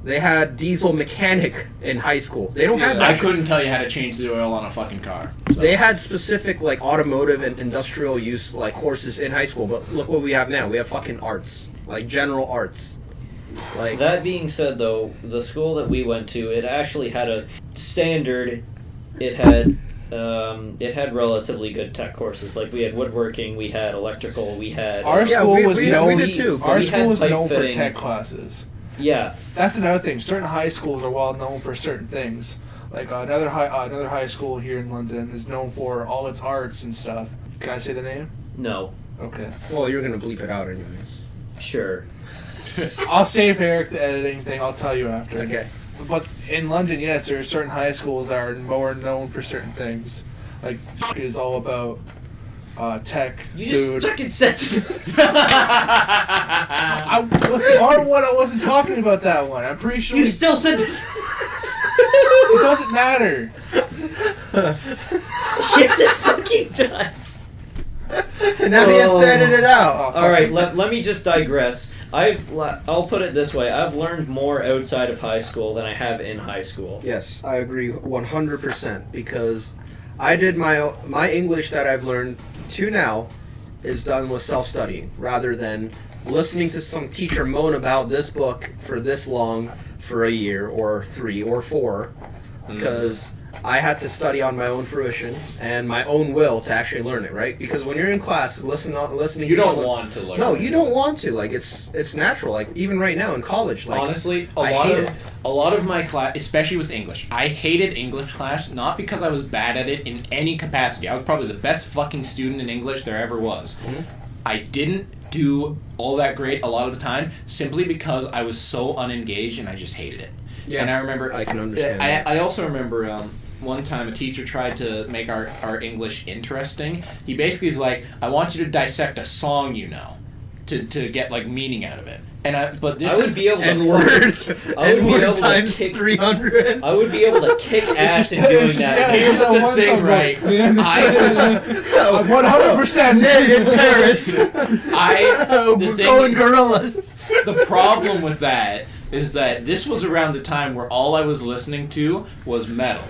They had diesel mechanic in high school. They don't have that. I couldn't tell you how to change the oil on a fucking car. So. They had specific like automotive and industrial use like courses in high school, but look what we have now. We have fucking arts, like general arts. Like, that being said, though, the school that we went to, it actually had a standard. It had relatively good tech courses. Like, we had woodworking, we had electrical, we had... Our school was known... We did too. Our school was known for fitting. tech classes. Yeah. That's another thing. Certain high schools are well known for certain things. Like, another high school here in London is known for all its arts and stuff. Can I say the name? No. Okay. Well, you're going to bleep it out anyways. Sure. I'll save Eric the editing thing. I'll tell you after. Okay. But in London, yes, there are certain high schools that are more known for certain things. Like, is all about tech, You food. just fucking said... I wasn't talking about that one. I'm pretty sure... You still said... It doesn't matter. Yes, it fucking does. And now he has to edit it out. All right, let me just digress. I'll put it this way. I've learned more outside of high school than I have in high school. Yes, I agree 100% because I did my English that I've learned to now is done with self-studying rather than listening to some teacher moan about this book for this long for a year or 3 or 4 because I had to study on my own fruition and my own will to actually learn it, right? Because when you're in class, listening You to don't someone, want to learn. No, you don't want to. Like it's natural. Like even right now in college, like Honestly, I hate it. a lot of my class, especially with English, I hated English class not because I was bad at it in any capacity. I was probably the best fucking student in English there ever was. Mm-hmm. I didn't do all that great a lot of the time simply because I was so unengaged and I just hated it. Yeah, and I remember I can understand that. I also remember one time a teacher tried to make our English interesting. He basically is like, I want you to dissect a song you know to get like meaning out of it. And I would be able to N-word times 300. I would be able to kick ass in doing that. Here's the thing, right? I'm 100% in Paris. We're going gorillas. the problem with that is that this was around the time where all I was listening to was metal.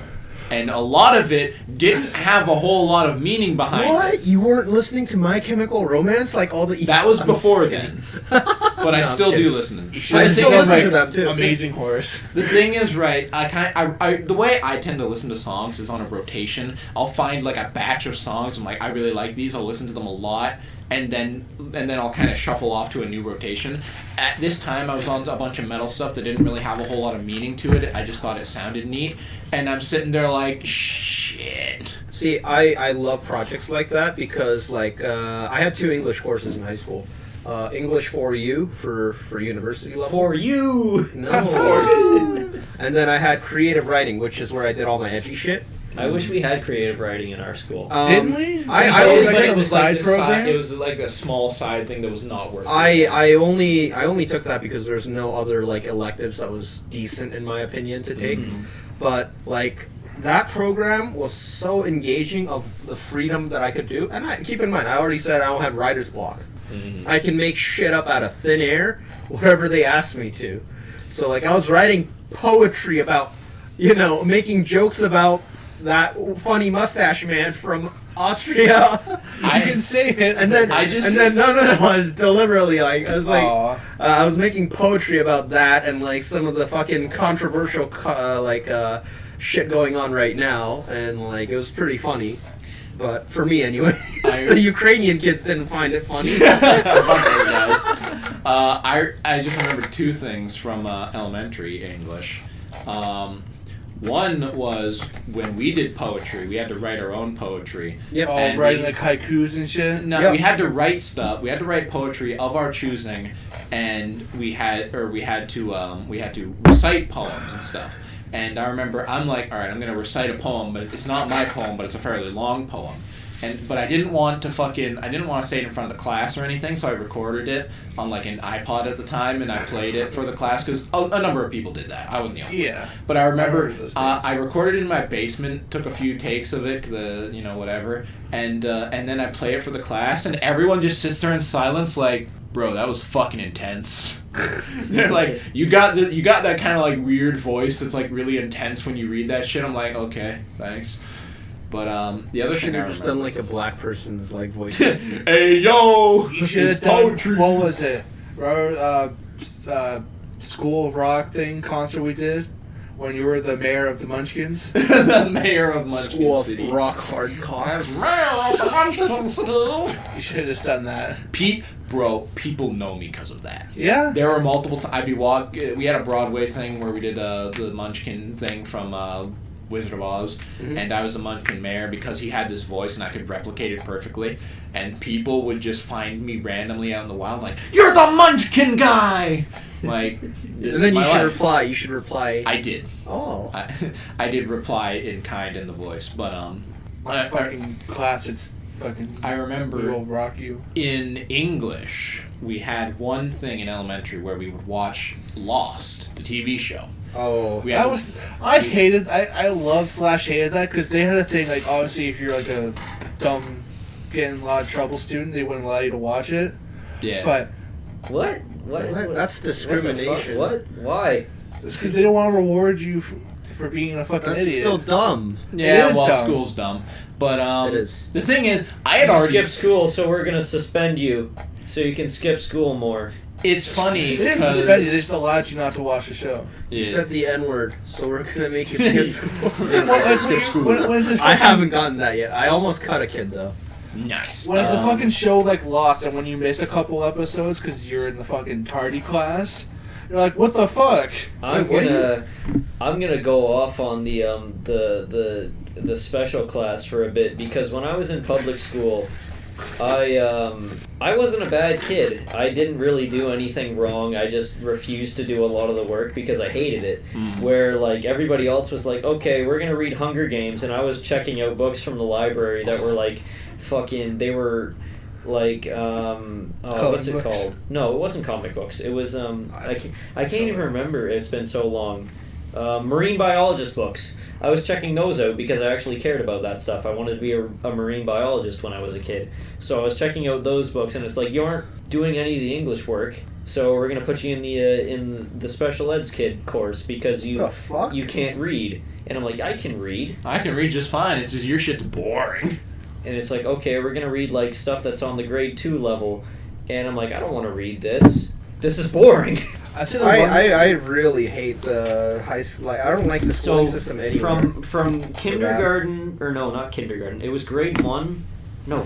And a lot of it didn't have a whole lot of meaning behind it. What? You weren't listening to My Chemical Romance like all the... That was I'm before just kidding. then. But I No, still I'm do kidding. listen to them. I still listen to them too. Amazing Horse. The thing is, right, the way I tend to listen to songs is on a rotation. I'll find like a batch of songs, I'm like, I really like these, I'll listen to them a lot, and then I'll kind of shuffle off to a new rotation. At this time, I was on a bunch of metal stuff that didn't really have a whole lot of meaning to it. I just thought it sounded neat, and I'm sitting there like, shit. See, I love projects like that because, like, I had 2 English courses in high school. English for you, for university level. For you. No. And then I had creative writing, which is where I did all my edgy shit. I wish we had creative writing in our school. Didn't we? I was was like actually- some side this program? it was like a small side thing that was not worth it. I only took that because there's no other like electives that was decent in my opinion to take. But like that program was so engaging of the freedom that I could do. And keep in mind, I already said I don't have writer's block. I can make shit up out of thin air, whatever they ask me to. So like I was writing poetry about, making jokes about that funny mustache man from Austria. You can say it. And then no, deliberately, like I was like, Aw. I was making poetry about that and like some of the fucking controversial shit going on right now, and like it was pretty funny. But for me, anyway, the Ukrainian kids didn't find it funny. I just remember 2 things from elementary English. One was when we did poetry, we had to write our own poetry. Yep. Oh, And writing we- like haikus and shit. No, Yep. we had to write stuff. We had to write poetry of our choosing, and we had to recite poems and stuff. And I remember I'm like, all right, I'm gonna recite a poem, but it's not my poem, but it's a fairly long poem. But I didn't want to say it in front of the class or anything, so I recorded it on like an iPod at the time, and I played it for the class because a number of people did that. I wasn't the only one. Yeah. But I remember remember those days. I recorded it in my basement, took a few takes of it, cause whatever, and then I play it for the class, and everyone just sits there in silence, like, bro, that was fucking intense. They're like, you got that kind of like weird voice that's like really intense when you read that shit. I'm like, okay, thanks. But the other Should thing I have just done remember, like a black person's like voice. hey yo, You should have it's done. poetry. What was it? School of Rock thing concert we did when you were the mayor of the Munchkins. The mayor of Munchkin School City. of rock hard cocks. As mayor of the Munchkin City. You should have just done that. People know me because of that. Yeah. There were multiple times. We had a Broadway thing where we did the Munchkin thing from Wizard of Oz, and I was the Munchkin mayor because he had this voice and I could replicate it perfectly. And people would just find me randomly out in the wild, like, "You're the Munchkin guy!" Like, this And then is my you should life. reply. You should reply. I did. Oh. I did reply in kind in the voice, but My fucking class, it's fucking. I We remember will rock you. in English we had one thing in elementary where we would watch Lost, the TV show. Oh. We had I love/hated that because they had a thing like obviously if you're like a dumb, getting in a lot of trouble student, they wouldn't allow you to watch it. Yeah. But What? That's discrimination. What? Why? it's because they don't want to reward you for being a fucking That's idiot. still dumb. yeah, is well, dumb. school's dumb. But It is. the thing is, I had You already skip school, so we're gonna suspend you, so you can skip school more. It's funny They didn't because suspend you; they just allowed you not to watch the show. You yeah. said the N word, so we're gonna make you skip school. Well, like, when it's a I fucking- haven't gotten that yet. I almost cut a kid though. Nice. When it's a fucking show like Lost, and when you miss a couple episodes because you're in the fucking tardy class, you're like, what the fuck? I'm what do gonna go off on the special class for a bit because when I was in public school, I wasn't a bad kid. I didn't really do anything wrong. I just refused to do a lot of the work because I hated it. Where like everybody else was like, okay, we're gonna read Hunger Games, and I was checking out books from the library that were like, they were like what's it books? called? No, it wasn't comic books. It was I can't even remember. It's been so long. Marine biologist books. I was checking those out because I actually cared about that stuff. I wanted to be a marine biologist when I was a kid. So I was checking out those books, and it's like, you aren't doing any of the English work. so we're gonna put you in the special eds kid course because The fuck? you can't read. And I'm like, I can read. I can read just fine. It's just your shit's boring. And it's like, okay, we're gonna read like stuff that's on the grade 2 level. And I'm like, I don't want to read this. This is boring. I say the one. I really hate the high school. Like, I don't like the schooling system anywhere. From kindergarten, or no, not kindergarten. It was grade 1. No,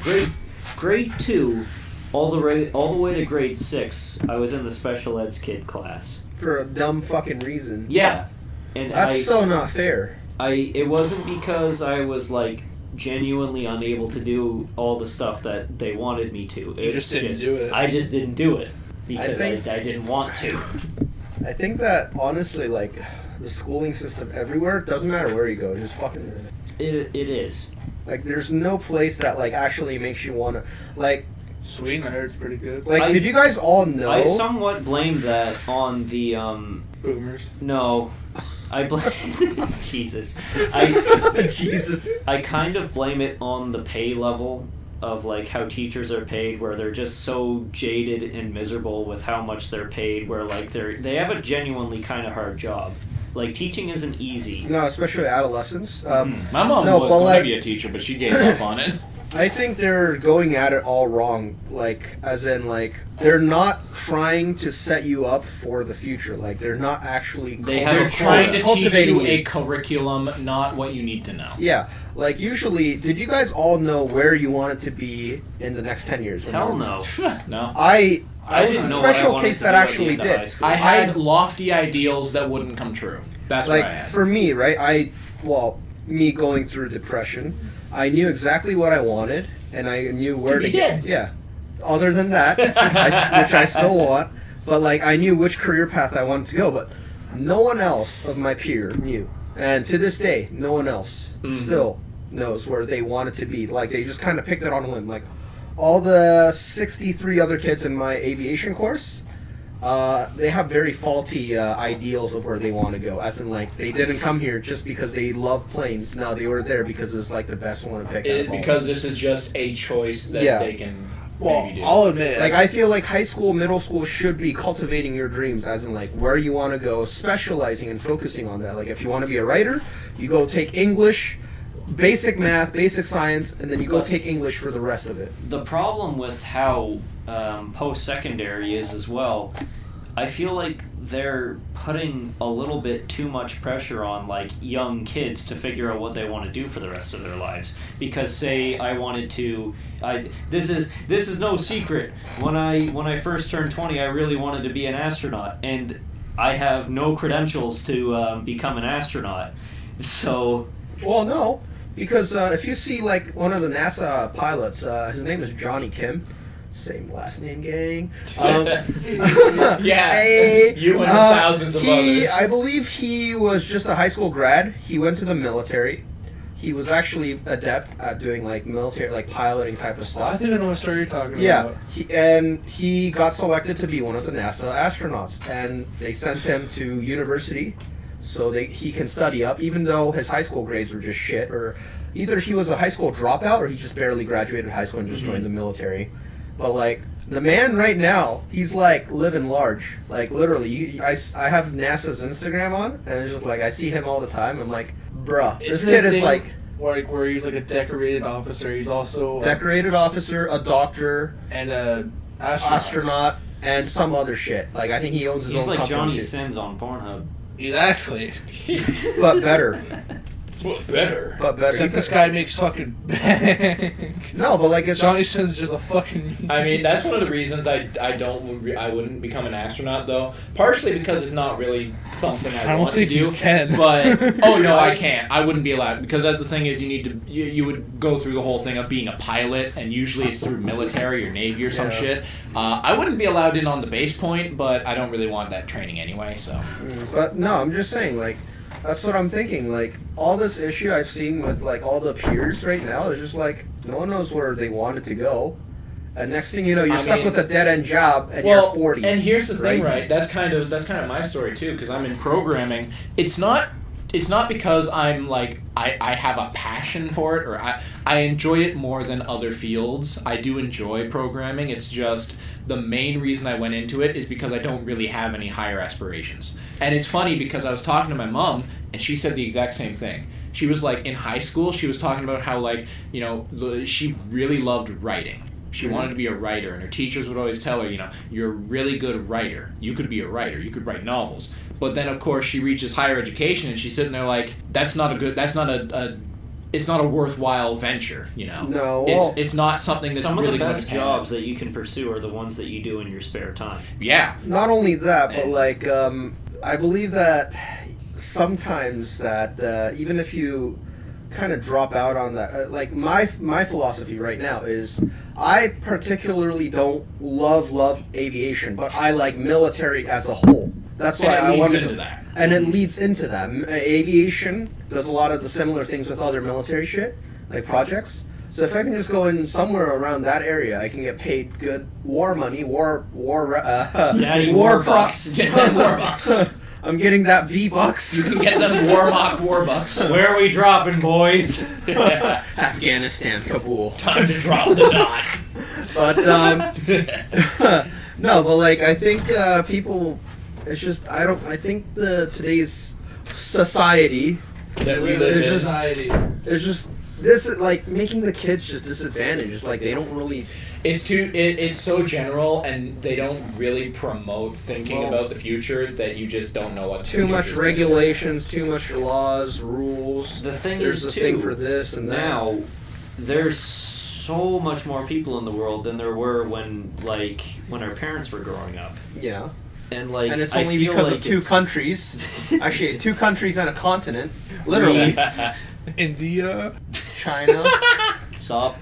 grade 2, all the way to grade 6. I was in the special eds kid class. For a dumb fucking reason. Yeah, and That's so not fair. It wasn't because I was like genuinely unable to do all the stuff that they wanted me to. You just didn't do it. I just didn't do it because I didn't want to. I think that honestly, like, the schooling system everywhere, doesn't matter where you go, just fucking. It is. Like, there's no place that like actually makes you wanna like. Sweden, I heard it's pretty good. Like, did you guys all know? I somewhat blame that on the Boomers. No, I blame Jesus. Jesus. I kind of blame it on the pay level of like how teachers are paid, where they're just so jaded and miserable with how much they're paid, where like they have a genuinely kind of hard job. Like, teaching isn't easy. No, especially adolescents. My mom was going to be a teacher, but she gave up on it. I think they're going at it all wrong. Like, as in, like, they're not trying to set you up for the future. Like, they're not actually. They're trying to teach cultivating you a curriculum, not what you need to know. Yeah, like usually, did you guys all know where you wanted to be in the next 10 years? Hell no. No. I didn't was know a what I special wanted case to that do at the actually end of high did. school. I had lofty ideals that wouldn't come true. That's what I Like, had. for me, right? Me going through depression, I knew exactly what I wanted, and I knew where to get. Yeah. Other than that, which I still want, but like I knew which career path I wanted to go, but no one else of my peer knew, and to this day, no one else still knows where they wanted to be. Like, they just kind of picked it on a whim. Like, all the 63 other kids in my aviation course, they have very faulty ideals of where they want to go. As in, like, they didn't come here just because they love planes. No, they were there because it's like the best one to pick. out of all. Because this is just a choice that they can maybe do. I'll admit. Like, I feel like high school, middle school should be cultivating your dreams, as in, like, where you want to go, specializing and focusing on that. Like, if you want to be a writer, you go take English, basic math, basic science, and then you go take English for the rest of it. The problem with how post-secondary is as well, I feel like they're putting a little bit too much pressure on like young kids to figure out what they want to do for the rest of their lives. Because say I wanted to, this is no secret. When I first turned 20, I really wanted to be an astronaut, and I have no credentials to become an astronaut. So. Well, no, because if you see like one of the NASA pilots, his name is Johnny Kim. Same last name, gang. Yeah, hey, you and thousands of others. I believe he was just a high school grad. He went to the military. He was actually adept at doing like military, like piloting type of I stuff. think I know what story you're talking Yeah, about. he got selected to be one of the NASA astronauts, and they sent him to university so he can study up, even though his high school grades were just shit, or either he was a high school dropout or he just barely graduated high school and just joined the military. But like the man right now, he's like living large. Like literally, I have NASA's Instagram on, and it's just like I see him all the time. I'm like, bruh, this Isn't kid it is thing like where he's like a decorated officer. He's also decorated officer, a doctor, and a astronaut, and some other shit. Like I think he owns his He's own like company Johnny too. Sins on Pornhub. He's actually. But better. Well, better. But better. Except this guy makes fucking bank. No, but like it's Johnny Sins is just a fucking. I mean, that's one of the reasons I wouldn't become an astronaut though. Partially because it's not really something I don't want to think do. you can. But oh no, I can't. I wouldn't be allowed because the thing is, you would go through the whole thing of being a pilot, and usually it's through military or navy or some shit. I wouldn't be allowed in on the base point, but I don't really want that training anyway. So. But no, I'm just saying, like, that's what I'm thinking. Like, all this issue I've seen with, like, all the peers right now is just, like, no one knows where they wanted to go. And next thing you know, you're stuck with a dead-end job, and you're 40. And here's the thing, right? That's kind of my story, too, because I'm in programming. It's not it's not because I'm like I have a passion for it, or I enjoy it more than other fields. I do enjoy programming. It's just the main reason I went into it is because I don't really have any higher aspirations. And it's funny because I was talking to my mom and she said the exact same thing. She was like, in high school, she was talking about how, like, you know, she really loved writing. She wanted to be a writer, and her teachers would always tell her, you know, you're a really good writer. You could be a writer. You could write novels. But then, of course, she reaches higher education, and she's sitting there like, it's not a worthwhile venture, you know. No, it's not something that's Some of really the best going to jobs that you can pursue are the ones that you do in your spare time. Yeah. not only that, but like I believe that sometimes that even if you kind of drop out on that, like my philosophy right now is I particularly don't love aviation, but I like military as a whole. That's why I wanted into that. And it leads into that. Aviation does a lot of the similar things with other military shit, like projects. So if I can just go in somewhere around that area, I can get paid good war money, Daddy war bucks. Get them war bucks. I'm getting that V-Bucks. You can get them war bucks. Where are we dropping, boys? Afghanistan, Kabul. Time to drop the dot. But no, but like I think people, it's just I think today's society That we is live in. just Society. it's just this like making the kids just disadvantaged. It's like they don't really. It's so general, and they don't really promote thinking about the future that you just don't know what. Too much regulations, too much laws, rules. The thing There's is, a too, thing for this and that. now there's so much more people in the world than there were when our parents were growing up. Yeah. And like, And it's I only feel because like of two it's- countries. Actually, 2 countries and a continent. Literally. India. China. Stop.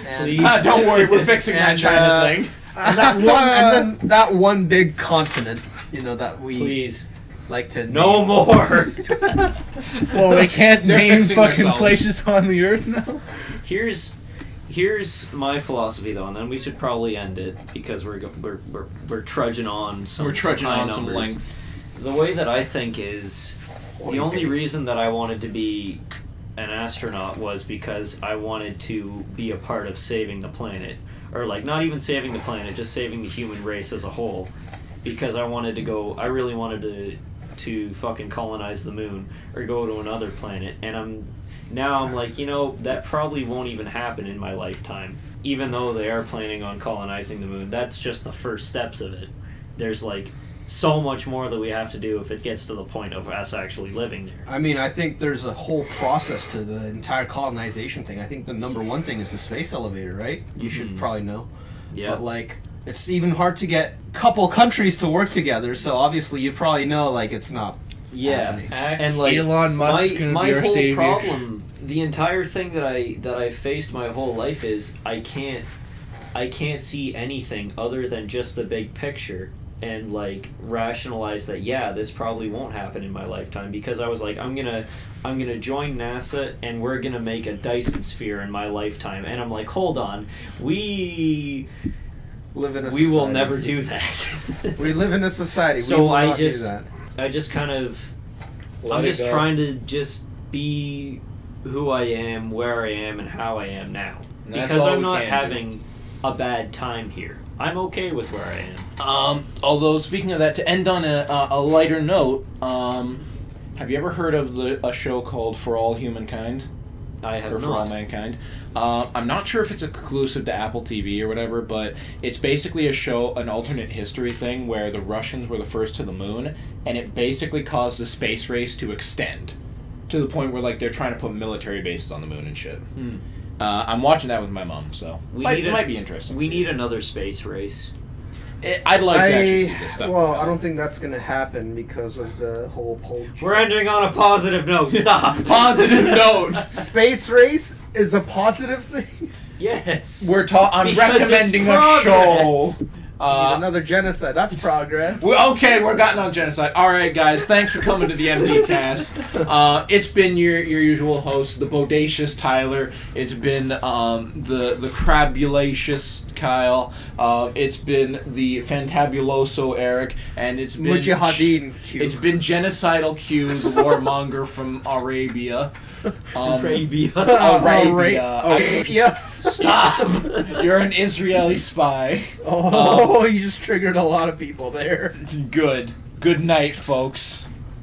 And, Please. Don't worry, we're fixing that And, China thing. and that one, and then that one big continent, you know, that we Please. like to No name. more. Well, they can't They're name fixing fucking themselves. places on the earth now. Here's my philosophy though, and then we should probably end it because we're trudging on some. We're trudging high on some numbers. length. The way that I think is the only reason that I wanted to be an astronaut was because I wanted to be a part of saving the planet, or like not even saving the planet, just saving the human race as a whole. Because I really wanted to fucking colonize the moon or go to another planet, and I'm like, you know, that probably won't even happen in my lifetime. Even though they are planning on colonizing the moon, that's just the first steps of it. There's like so much more that we have to do if it gets to the point of us actually living there. I mean, I think there's a whole process to the entire colonization thing. I think the number one thing is the space elevator, right? You should probably know. Yeah. But like, it's even hard to get a couple countries to work together. So obviously, you probably know like it's not. Yeah, happening. and like Elon Musk is gonna my be our whole savior. problem, the entire thing that I faced my whole life is I can't see anything other than just the big picture and like rationalize that this probably won't happen in my lifetime, because I was like I'm gonna join NASA and we're gonna make a Dyson sphere in my lifetime, and I'm like, hold on, we Live in a will society. never do that. We live in a society. So we will I not do just- that. I just kind of Let I'm it just go. trying to just be who I am, where I am, and how I am now. And that's Because all I'm we not can having a bad time here. I'm okay with where I am. Although speaking of that, to end on a lighter note, have you ever heard of a show called For All Humankind? I have Or For All not. Mankind? I'm not sure if it's exclusive to Apple TV or whatever, but it's basically a show, an alternate history thing where the Russians were the first to the moon, and it basically caused the space race to extend to the point where like they're trying to put military bases on the moon and shit. I'm watching that with my mom, so might be interesting. We need another space race. I'd like to actually see this stuff. Well, I don't think that's going to happen because of the whole poll. We're ending on a positive note. Stop. Positive note. Space race is a positive thing. Yes. I'm Because it's recommending a show. progress. Another genocide. That's progress. Okay, we're gotten on genocide. All right, guys, thanks for coming to the MD Cast. It's been your usual host, the bodacious Tyler. It's been the crabulacious Kyle. It's been the fantabuloso Eric, and it's been Mujahideen Q. It's been genocidal Q, the warmonger from Arabia. Arabia. Arabia. Stop. You're an Israeli spy. Oh, you just triggered a lot of people there. Good. Good night, folks.